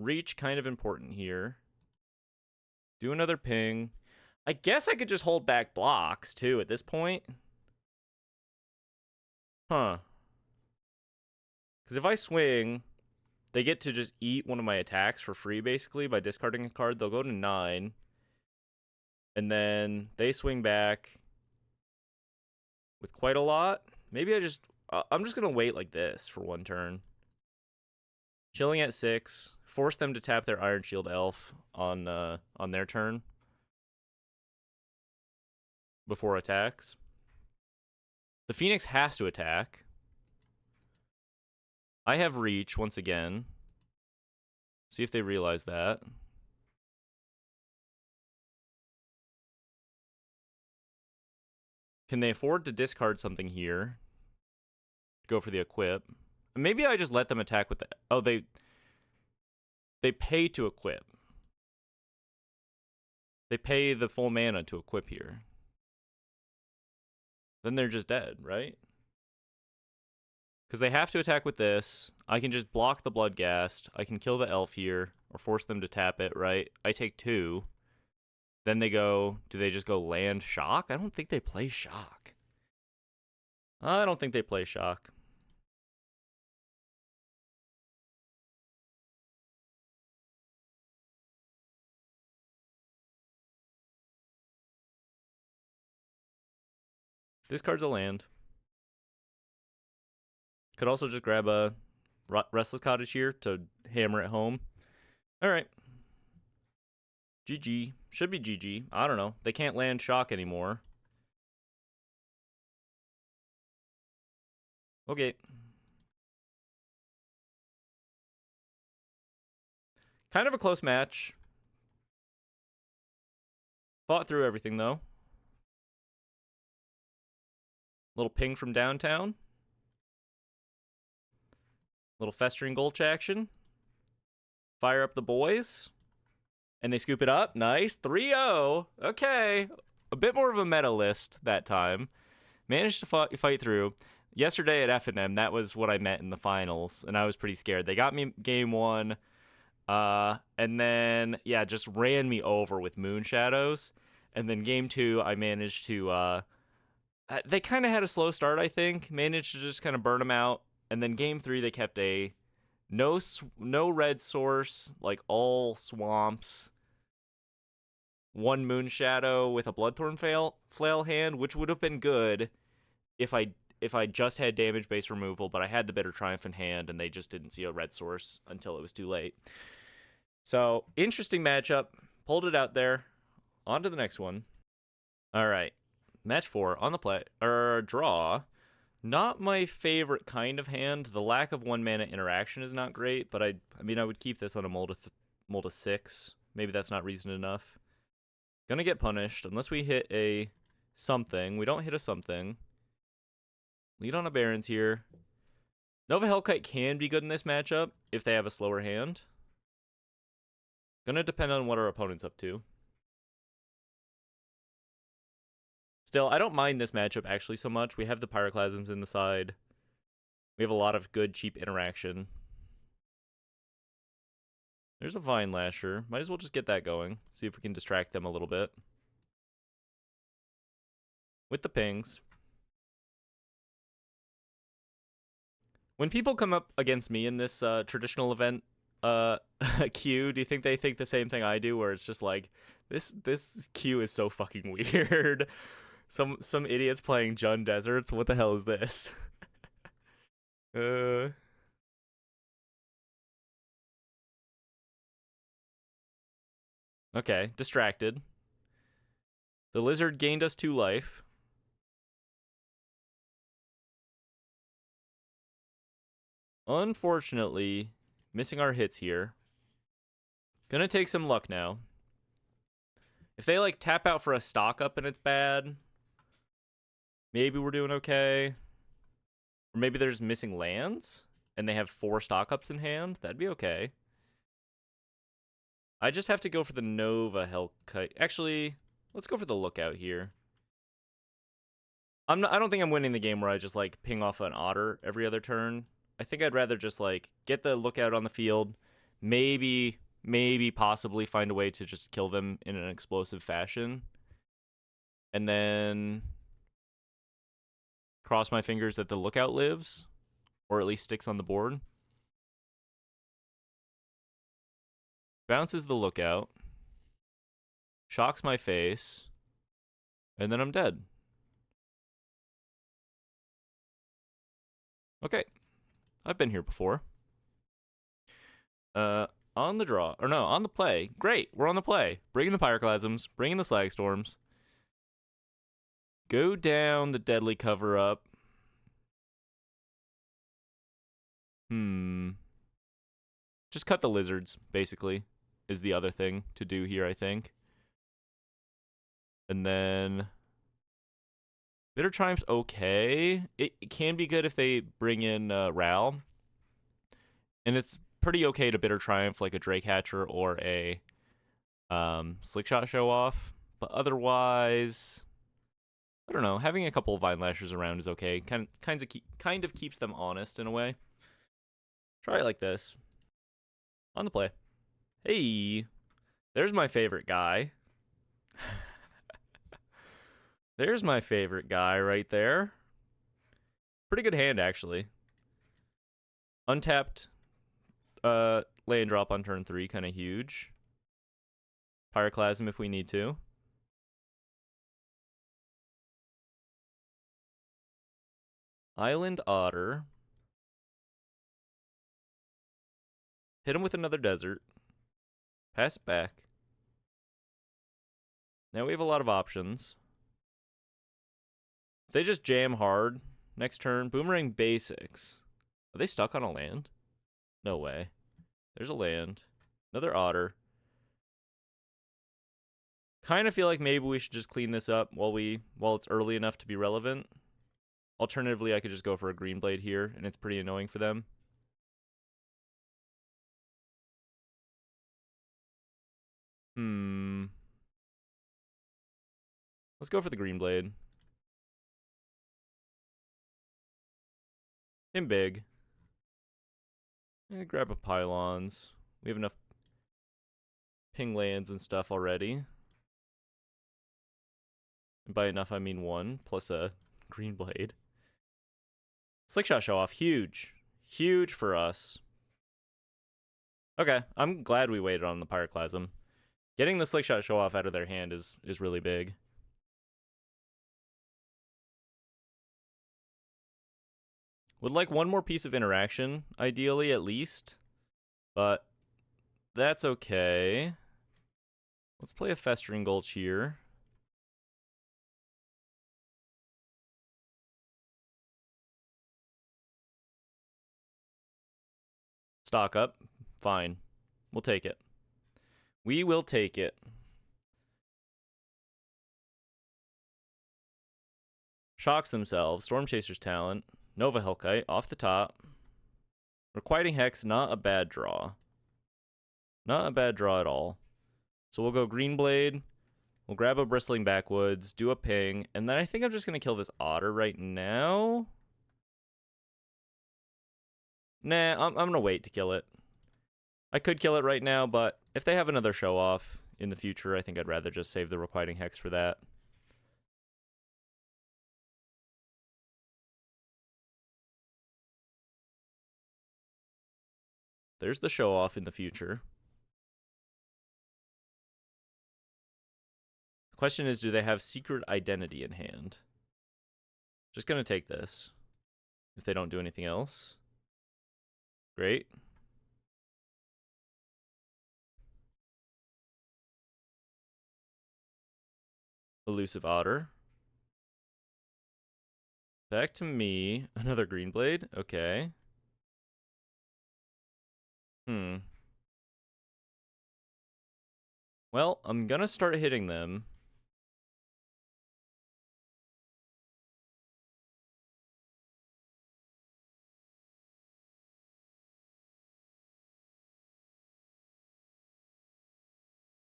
Reach, kind of important here. Do another ping. I guess I could just hold back blocks, too, at this point. Huh. Because if I swing, they get to just eat one of my attacks for free, basically, by discarding a card. They'll go to 9. And then they swing back with quite a lot. Maybe I'm just going to wait like this for one turn. Chilling at 6. Force them to tap their Iron Shield Elf on their turn before attacks. The Phoenix has to attack. I have reach once again. See if they realize that. Can they afford to discard something here? Go for the equip. Maybe I just let them attack with the... Oh, they pay to equip. They pay the full mana to equip here. Then they're just dead, right? Because they have to attack with this. I can just block the Bloodghast. I can kill the elf here, or force them to tap it, right? I take 2. Then they go... Do they just go land Shock? I don't think they play Shock. I don't think they play Shock. This card's a land. Could also just grab a Restless Cottage here to hammer it home. Alright. GG. Should be GG. I don't know. They can't land Shock anymore. Okay. Kind of a close match. Fought through everything, though. Little ping from downtown. Little Festering Gulch action. Fire up the boys. And they scoop it up. Nice. 3-0. Okay. A bit more of a meta list that time. Managed to fight through. Yesterday at F&M, that was what I met in the finals. And I was pretty scared. They got me game 1. And then, yeah, just ran me over with Moon Shadows. And then game 2, I managed to... they kind of had a slow start, I think. Managed to just kind of burn them out. And then game 3, they kept a no red source, like all swamps. 1 Moon Shadow with a Bloodthorn flail hand, which would have been good if I just had damage-based removal, but I had the Bitter Triumph in hand, and they just didn't see a red source until it was too late. So, interesting matchup. Pulled it out there. On to the next one. All right. Match 4 on the play or draw. Not my favorite kind of hand. The lack of 1 mana interaction is not great, but I mean I would keep this on a mold of 6. Maybe that's not reason enough. Gonna get punished unless we hit a something. We don't hit a something. Lead on a Barons here. Nova Hellkite can be good in this matchup if they have a slower hand. Gonna depend on what our opponent's up to. Still, I don't mind this matchup actually so much. We have the Pyroclasms in the side. We have a lot of good, cheap interaction. There's a Vine Lasher. Might as well just get that going. See if we can distract them a little bit. With the pings. When people come up against me in this traditional event queue, do you think they think the same thing I do, where it's just like, this queue is so fucking weird? Some idiots playing Jund Deserts. What the hell is this? Okay, distracted. The lizard gained us 2 life. Unfortunately, missing our hits here. Gonna take some luck now. If they like tap out for a stock up and it's bad, maybe we're doing okay. Or maybe there's missing lands and they have 4 stock ups in hand. That'd be okay. I just have to go for the Nova Hellkite. Actually, let's go for the Lookout here. I don't think I'm winning the game where I just like ping off an Otter every other turn. I think I'd rather just like get the Lookout on the field, maybe possibly find a way to just kill them in an explosive fashion. And then cross my fingers that the lookout lives, or at least sticks on the board. Bounces the lookout, shocks my face, and then I'm dead. Okay, I've been here before. On the draw, or no, on the play. Great, we're on the play. Bringing the Pyroclasms, bringing the Slag Storms. Go down the Deadly Cover-Up. Just cut the lizards, basically, is the other thing to do here, I think. And then Bitter Triumph's okay. It can be good if they bring in Ral. And it's pretty okay to Bitter Triumph like a Drake Hatcher or a Slickshot Show Off. But otherwise, I don't know. Having a couple of Vine Lashers around is okay. Kind of keeps them honest in a way. Try it like this. On the play. Hey, there's my favorite guy. There's my favorite guy right there. Pretty good hand, actually. Untapped land drop on turn 3, kind of huge. Pyroclasm if we need to. Island Otter. Hit him with another desert. Pass it back. Now we have a lot of options. If they just jam hard next turn, Boomerang Basics. Are they stuck on a land? No way. There's a land. Another Otter. Kind of feel like maybe we should just clean this up while it's early enough to be relevant. Alternatively, I could just go for a Green Blade here, and it's pretty annoying for them. Let's go for the Green Blade. Him big. Grab a Pylons. We have enough ping lands and stuff already. And by enough, I mean 1, plus a Green Blade. Slickshot Show Off, huge. Huge for us. Okay, I'm glad we waited on the Pyroclasm. Getting the Slickshot Show Off out of their hand is really big. Would like one more piece of interaction, ideally, at least. But that's okay. Let's play a Festering Gulch here. Stock up. Fine. We'll take it. We will take it. Shocks themselves. Storm Chaser's Talent. Nova Hellkite off the top. Requiting Hex, not a bad draw. Not a bad draw at all. So we'll go Green Blade. We'll grab a Bristling Backwoods, do a ping, and then I think I'm just going to kill this Otter right now. Nah, I'm going to wait to kill it. I could kill it right now, but if they have another show off in the future, I think I'd rather just save the Requiting Hex for that. There's the show off in the future. The question is, do they have Secret Identity in hand? Just going to take this. If they don't do anything else. Great. Elusive Otter. Back to me. Another Green Blade. Okay. Well, I'm gonna start hitting them.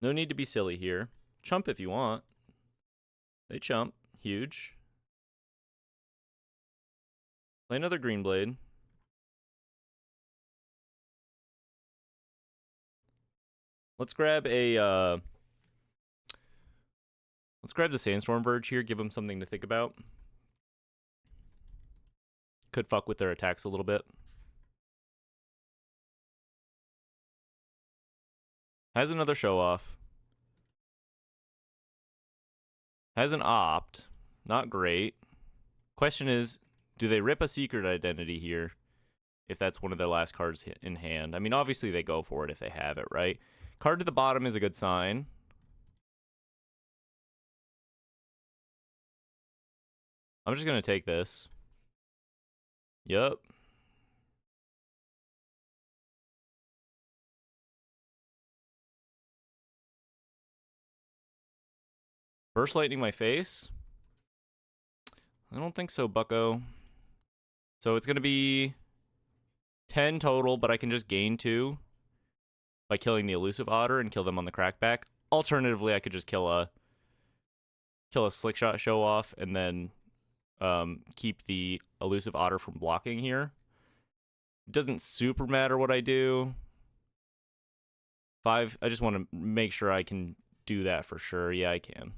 No need to be silly here. Chump if you want. They chump. Huge. Play another Green Blade. Let's grab a let's grab the Sandstorm Verge here, give them something to think about. Could fuck with their attacks a little bit. Has another show off. Has an opt. Not great. Question is, do they rip a secret identity here if that's one of their last cards in hand? I mean, obviously they go for it if they have it, right? Card to the bottom is a good sign. I'm just going to take this. Yup. Burst Lightning my face? I don't think so, bucko. So it's going to be 10 total, but I can just gain 2 by killing the Elusive Otter and kill them on the crackback. Alternatively, I could just kill a Slickshot show off and then keep the Elusive Otter from blocking here. It doesn't super matter what I do. 5, I just want to make sure I can do that for sure. Yeah, I can.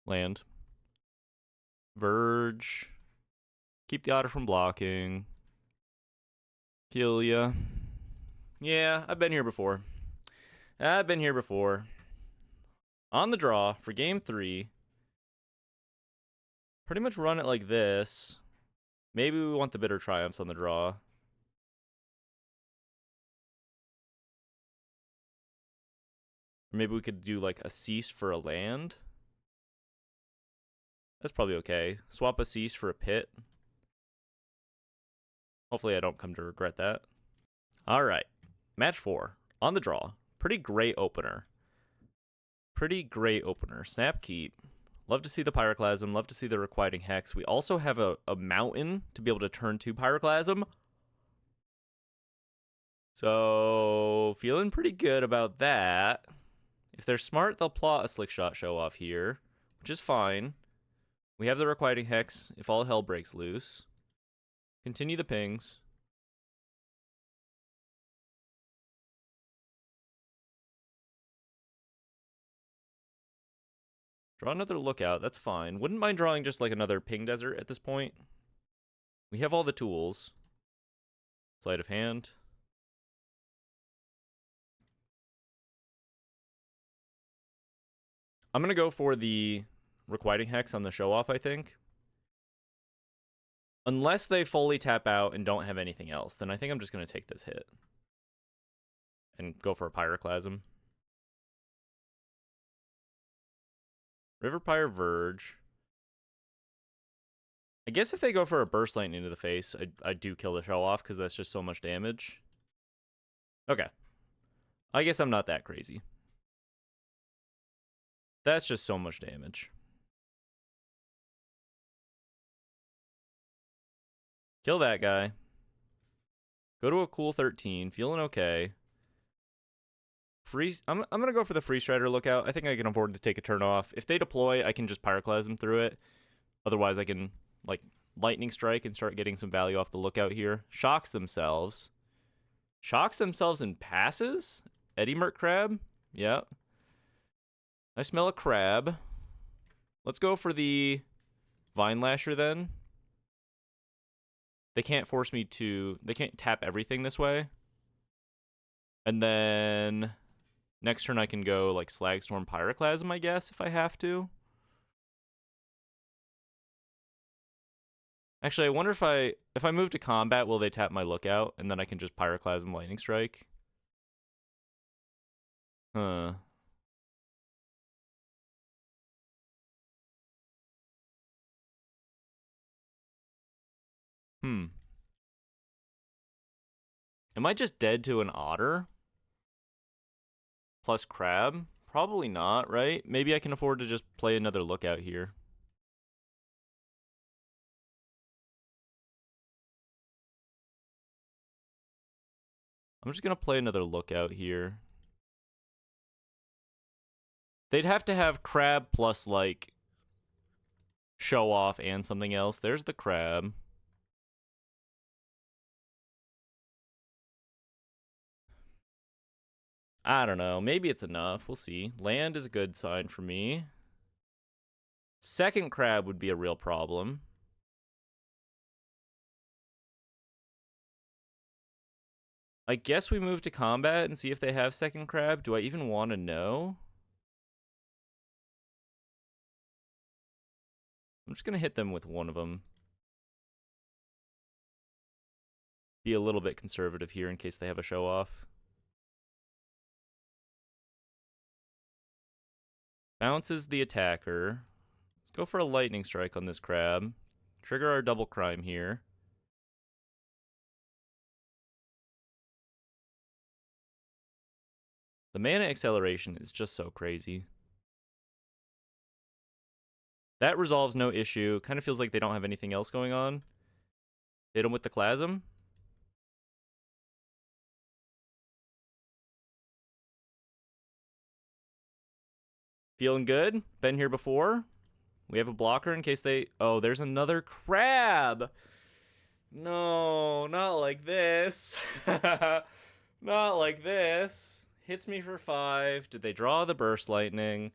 Land. Verge. Keep the Otter from blocking. Kill ya. Yeah, I've been here before. On the draw for game 3. Pretty much run it like this. Maybe we want the Bitter Triumphs on the draw. Or maybe we could do like a Cease for a land. That's probably okay. Swap a Cease for a Pit. Hopefully I don't come to regret that. Alright. Match 4. On the draw. Pretty great opener. Snap Keep. Love to see the Pyroclasm. Love to see the Requiting Hex. We also have a mountain to be able to turn to Pyroclasm. So, feeling pretty good about that. If they're smart, they'll plot a Slickshot show off here, which is fine. We have the Requiting Hex if all hell breaks loose. Continue the pings. Draw another Lookout, that's fine. Wouldn't mind drawing just like another ping desert at this point. We have all the tools. Sleight of hand. I'm going to go for the Requiting Hex on the show off, I think. Unless they fully tap out and don't have anything else, then I think I'm just going to take this hit. And go for a Pyroclasm. River Pyre Verge. I guess if they go for a Burst Lightning into the face, I do kill the show off because that's just so much damage. Okay. I guess I'm not that crazy. That's just so much damage. Kill that guy. Go to a cool 13. Feeling okay. Freeze. I'm going to go for the Free Strider Lookout. I think I can afford to take a turn off. If they deploy, I can just Pyroclasm through it. Otherwise, I can like Lightning Strike and start getting some value off the Lookout here. Shocks themselves and passes. Eddie Merc Crab. Yeah. I smell a crab. Let's go for the Vine Lasher then. They can't force me to... They can't tap everything this way. And then... Next turn I can go like Slagstorm Pyroclasm, I guess, if I have to. Actually, I wonder if I move to combat, will they tap my Lookout? And then I can just Pyroclasm Lightning Strike. Huh. Am I just dead to an Otter? Plus Crab? Probably not, right? Maybe I can afford to just play another Lookout here. I'm just going to play another Lookout here. They'd have to have crab plus, like, show off and something else. There's the crab. I don't know. Maybe it's enough. We'll see. Land is a good sign for me. Second crab would be a real problem. I guess we move to combat and see if they have second crab. Do I even want to know? I'm just going to hit them with one of them. Be a little bit conservative here in case they have a show off. Bounces the attacker. Let's go for a lightning strike on this crab. Trigger our double crime here. The mana acceleration is just so crazy. That resolves no issue. Kind of feels like they don't have anything else going on. Hit them with the Clasm. Feeling good? Been here before. We have a blocker in case they... Oh, there's another crab! No, not like this. Not like this. Hits me for 5. Did they draw the Burst Lightning?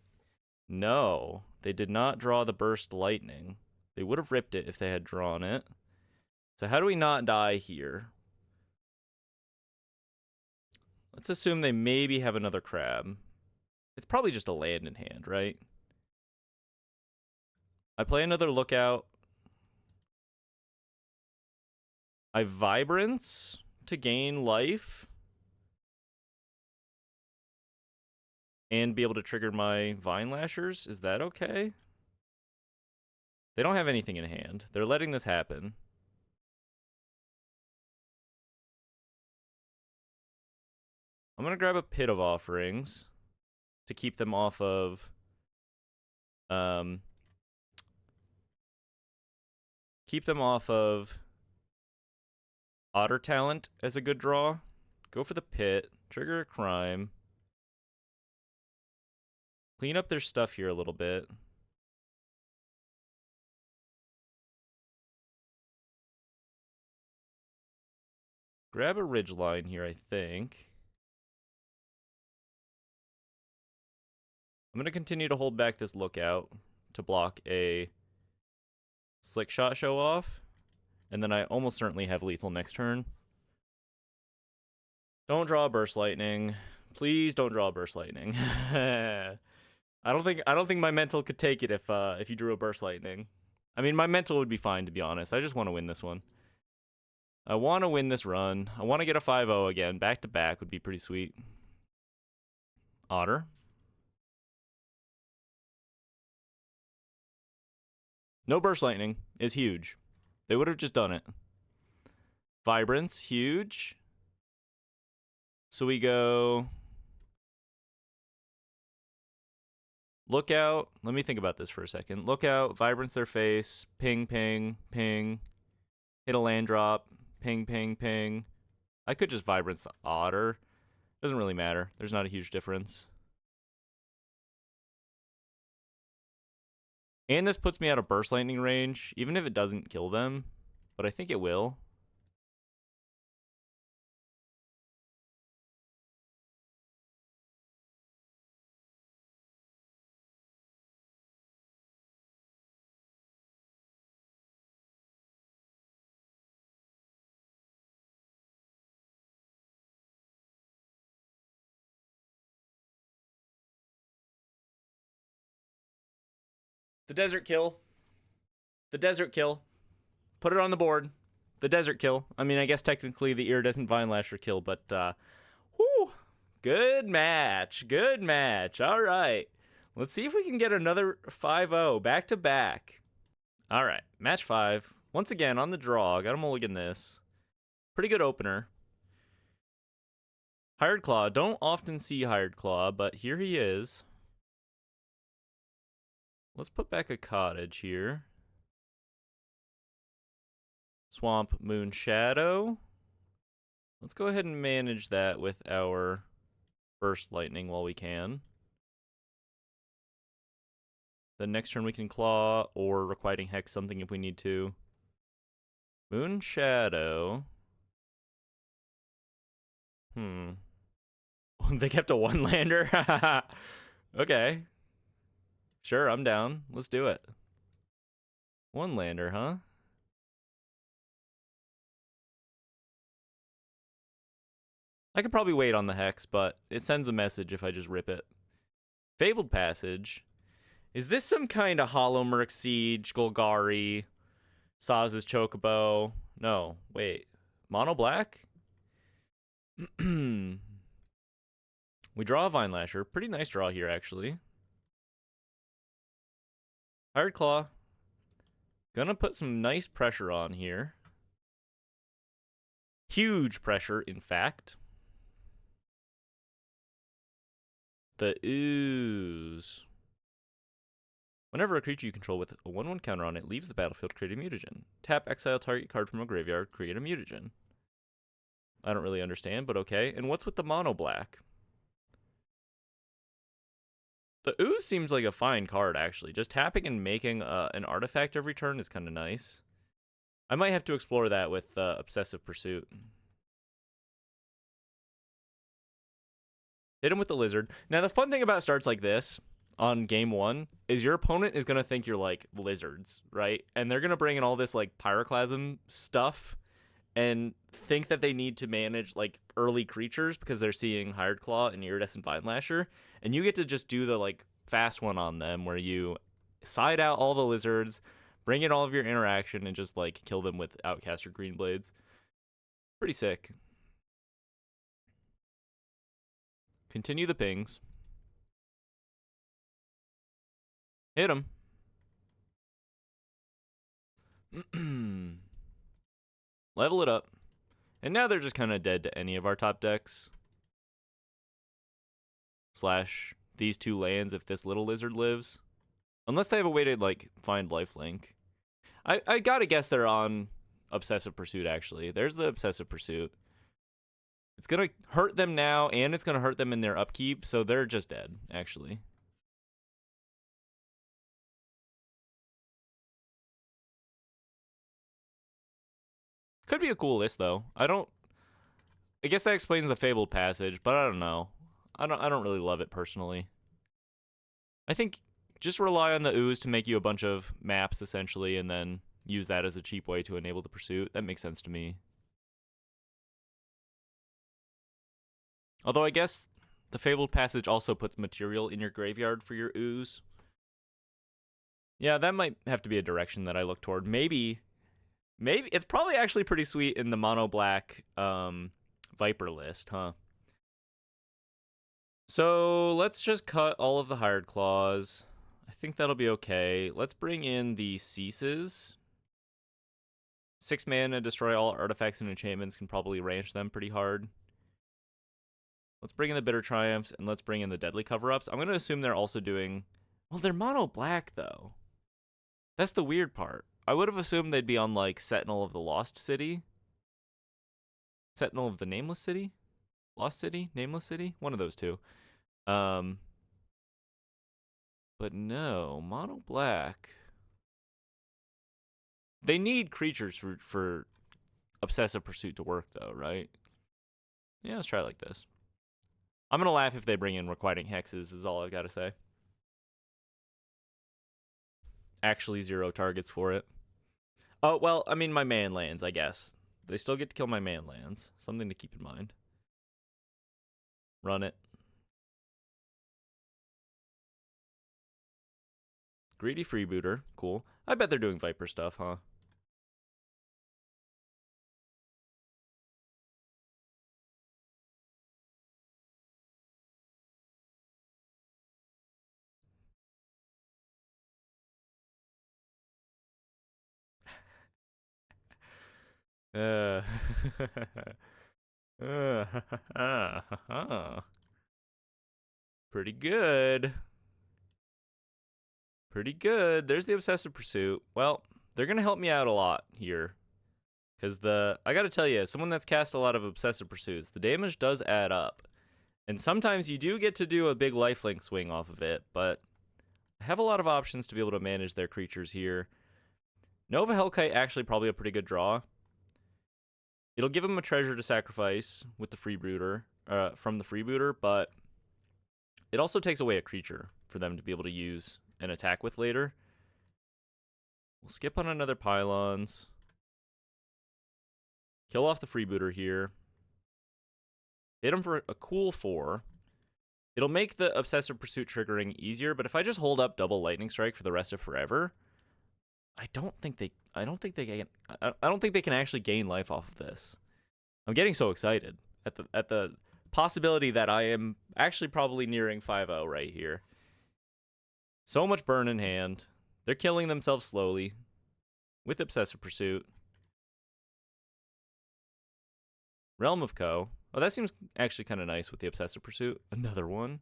No, they did not draw the Burst Lightning. They would have ripped it if they had drawn it. So how do we not die here? Let's assume they maybe have another crab. It's probably just a land in hand, right? I play another Lookout. I Vibrance to gain life. And be able to trigger my Vine Lashers. Is that okay? They don't have anything in hand. They're letting this happen. I'm going to grab a Pit of Offerings to keep them off of... keep them off of Otter Talent as a good draw. Go for the Pit. Trigger a crime. Clean up their stuff here a little bit. Grab a Ridgeline here, I think. I'm going to continue to hold back this Lookout to block a Slick Shot show off. And then I almost certainly have lethal next turn. Don't draw a Burst Lightning. Please don't draw a Burst Lightning. I don't think my mental could take it if you drew a Burst Lightning. I mean, my mental would be fine, to be honest. I just want to win this one. I want to win this run. I want to get a 5-0 again. Back to back would be pretty sweet. Otter. No Burst Lightning is huge. They would have just done it. Vibrance, huge. So we go... Lookout. Let me think about this for a second. Lookout, Vibrance their face, ping, ping, ping. Hit a land drop, ping, ping, ping. I could just Vibrance the Otter. Doesn't really matter. There's not a huge difference. And this puts me out of Burst Lightning range, even if it doesn't kill them. But I think it will. The Desert Kill. The Desert Kill. Put it on the board. The Desert Kill. I mean, I guess technically the Iridescent Vine Lasher kill, but, whew. Good match. Good match. All right. Let's see if we can get another 5-0 back to back. All right. Match 5. Once again, on the draw. Got to mulligan this. Pretty good opener. Hired Claw. Don't often see Hired Claw, but here he is. Let's put back a cottage here. Swamp Moon Shadow. Let's go ahead and manage that with our Burst Lightning while we can. The next turn we can claw or Requiting Hex something if we need to. Moon Shadow. They kept a one-lander? Okay. Sure, I'm down. Let's do it. One-lander, huh? I could probably wait on the Hex, but it sends a message if I just rip it. Fabled Passage. Is this some kind of Hollow Merc Siege, Golgari, Saz's Chocobo? No, wait. Mono black? We draw a Vine Lasher. Pretty nice draw here, actually. Hired Claw. Gonna put some nice pressure on here. Huge pressure, in fact. The Ooze. Whenever a creature you control with a 1/1 counter on it leaves the battlefield, create a mutagen. Tap, exile target card from a graveyard, create a mutagen. I don't really understand, but okay. And what's with the mono black? The Ooze seems like a fine card, actually. Just tapping and making an artifact every turn is kind of nice. I might have to explore that with Obsessive Pursuit. Hit him with the Lizard. Now, the fun thing about starts like this on game 1 is your opponent is going to think you're like lizards, right? And they're going to bring in all this like Pyroclasm stuff and think that they need to manage like early creatures because they're seeing Hired Claw and Iridescent Vine Lasher. And you get to just do the like fast one on them where you side out all the lizards, bring in all of your interaction, and just like kill them with Outcast or Green Blades. Pretty sick. Continue the pings. Hit him. Level it up. And now they're just kind of dead to any of our top decks. Slash these two lands if this little lizard lives. Unless they have a way to like find lifelink. I gotta guess they're on Obsessive Pursuit, actually. There's the Obsessive Pursuit. It's gonna hurt them now, and it's gonna hurt them in their upkeep, so they're just dead, actually. Could be a cool list, though. I guess that explains the Fabled Passage, but I don't know. I don't really love it personally. I think just rely on the Ooze to make you a bunch of maps, essentially, and then use that as a cheap way to enable the Pursuit. That makes sense to me. Although I guess the Fabled Passage also puts material in your graveyard for your Ooze. Yeah, that might have to be a direction that I look toward. Maybe it's probably actually pretty sweet in the mono black Viper list, huh? So let's just cut all of the Hired Claws. I think that'll be okay. Let's bring in the Ceases. 6 mana, destroy all artifacts and enchantments, can probably ranch them pretty hard. Let's bring in the Bitter Triumphs, and let's bring in the Deadly Cover-Ups. I'm going to assume they're also doing... Well, they're mono black, though. That's the weird part. I would have assumed they'd be on, like, Sentinel of the Lost City. Sentinel of the Nameless City? Lost City? Nameless City? One of those two. But no, mono black. They need creatures for Obsessive Pursuit to work, though, right? Yeah, let's try it like this. I'm gonna laugh if they bring in Requiting Hexes, is all I've got to say. Actually, 0 targets for it. Oh, well, I mean, my man lands, I guess. They still get to kill my man lands. Something to keep in mind. Run it. Greedy Freebooter. Cool. I bet they're doing Viper stuff, huh? Pretty good. Pretty good. There's the Obsessive Pursuit. Well, they're going to help me out a lot here. Because I got to tell you, someone that's cast a lot of Obsessive Pursuits, the damage does add up. And sometimes you do get to do a big lifelink swing off of it, but have a lot of options to be able to manage their creatures here. Nova Hellkite actually probably a pretty good draw. It'll give him a treasure to sacrifice with the freebooter, from the freebooter, but it also takes away a creature for them to be able to use and attack with later. We'll skip on another Pylons. Kill off the freebooter here. Hit him for a cool 4. It'll make the Obsessive Pursuit triggering easier, but if I just hold up double Lightning Strike for the rest of forever, I don't think they can actually gain life off of this. I'm getting so excited at the possibility that I am actually probably nearing 5-0 right here. So much burn in hand. They're killing themselves slowly with Obsessive Pursuit. Realm of Co. Oh, that seems actually kind of nice with the Obsessive Pursuit. Another one.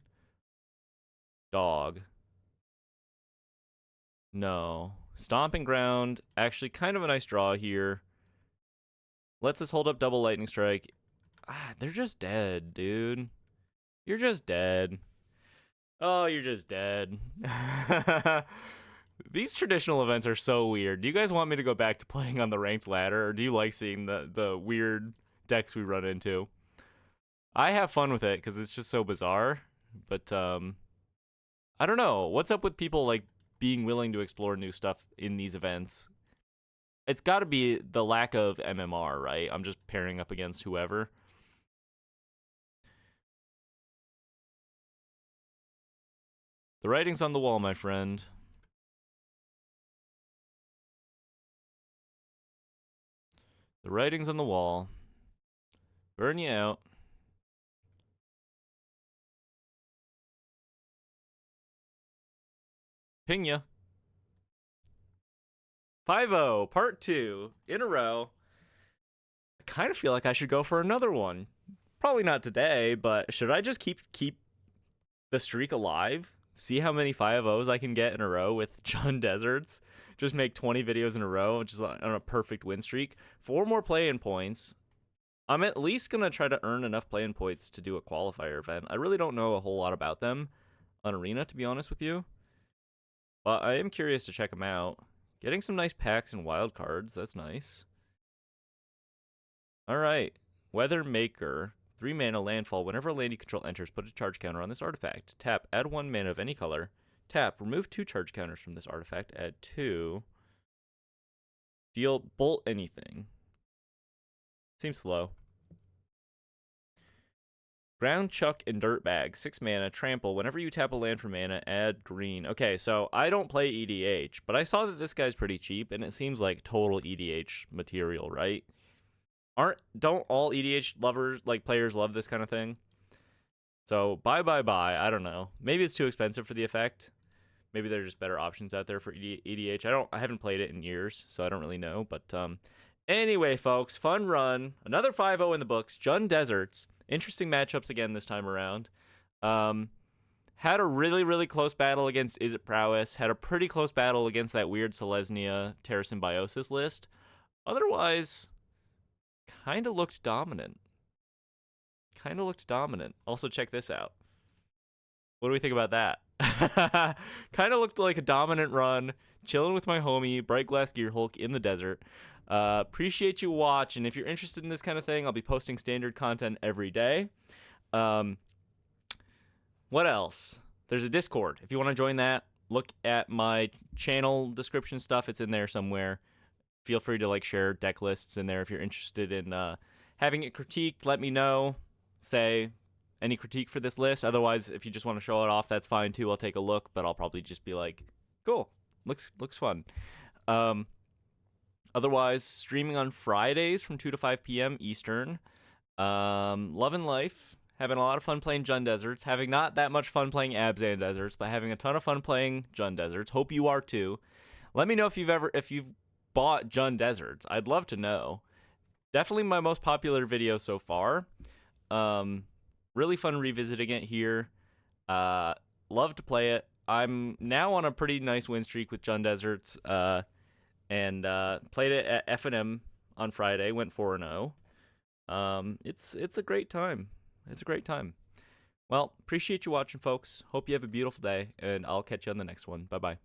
Dog. No. Stomping Ground. Actually kind of a nice draw here. Lets us hold up double Lightning Strike. Ah, they're just dead, dude. You're just dead. Oh, you're just dead. These traditional events are so weird. Do you guys want me to go back to playing on the ranked ladder, or do you like seeing the weird decks we run into? I have fun with it because it's just so bizarre. But I don't know. What's up with people like being willing to explore new stuff in these events? It's got to be the lack of MMR, right? I'm just pairing up against whoever. The writing's on the wall, my friend. The writing's on the wall. Burn you out. Ping ya. 5-0, part 2, in a row. I kind of feel like I should go for another one. Probably not today, but should I just keep the streak alive? See how many 5-0s I can get in a row with Jund Deserts? Just make 20 videos in a row, just on a perfect win streak. 4 more play-in points. I'm at least going to try to earn enough play-in points to do a qualifier event. I really don't know a whole lot about them on Arena, to be honest with you. But I am curious to check them out. Getting some nice packs and wild cards. That's nice. All right. Weather Maker. 3 mana landfall. Whenever a land you control enters, put a charge counter on this artifact. Tap, add 1 mana of any color. Tap, remove 2 charge counters from this artifact. Add 2. Deal bolt anything. Seems slow. Ground Chuck and Dirtbag. 6 mana. Trample. Whenever you tap a land for mana, add green. Okay, so I don't play EDH, but I saw that this guy's pretty cheap, and it seems like total EDH material, right? Don't all EDH lovers, like players, love this kind of thing? So buy. I don't know. Maybe it's too expensive for the effect. Maybe there's just better options out there for EDH. I haven't played it in years, so I don't really know. But anyway, folks, fun run. Another 5-0 in the books. Jund Deserts. Interesting matchups again this time around. Had a really close battle against Is It Prowess. Had a pretty close battle against that weird Selesnya Terrasymbiosis list. Otherwise, kind of looked dominant. Also, check this out. What do we think about that? Kind of looked like a dominant run. Chilling with my homie, Bright Glass Gear Hulk in the desert. Appreciate you watching. If you're interested in this kind of thing, I'll be posting standard content every day. What else? There's a Discord. If you want to join that, look at my channel description stuff. It's in there somewhere. Feel free to share deck lists in there if you're interested in having it critiqued. Let me know. Say any critique for this list. Otherwise, if you just want to show it off, that's fine too. I'll take a look, but I'll probably just be like, cool, looks fun. Otherwise, streaming on Fridays from 2 to 5 p.m. Eastern. Loving life. Having a lot of fun playing Jund Deserts. Having not that much fun playing Abzan Deserts, but having a ton of fun playing Jund Deserts. Hope you are too. Let me know if you've bought Jund Deserts. I'd love to know. Definitely my most popular video so far. Really fun revisiting it here. Love to play it. I'm now on a pretty nice win streak with Jund Deserts. And played it at F&M on Friday. Went 4-0. It's a great time. Well, appreciate you watching, folks. Hope you have a beautiful day, and I'll catch you on the next one. Bye-bye.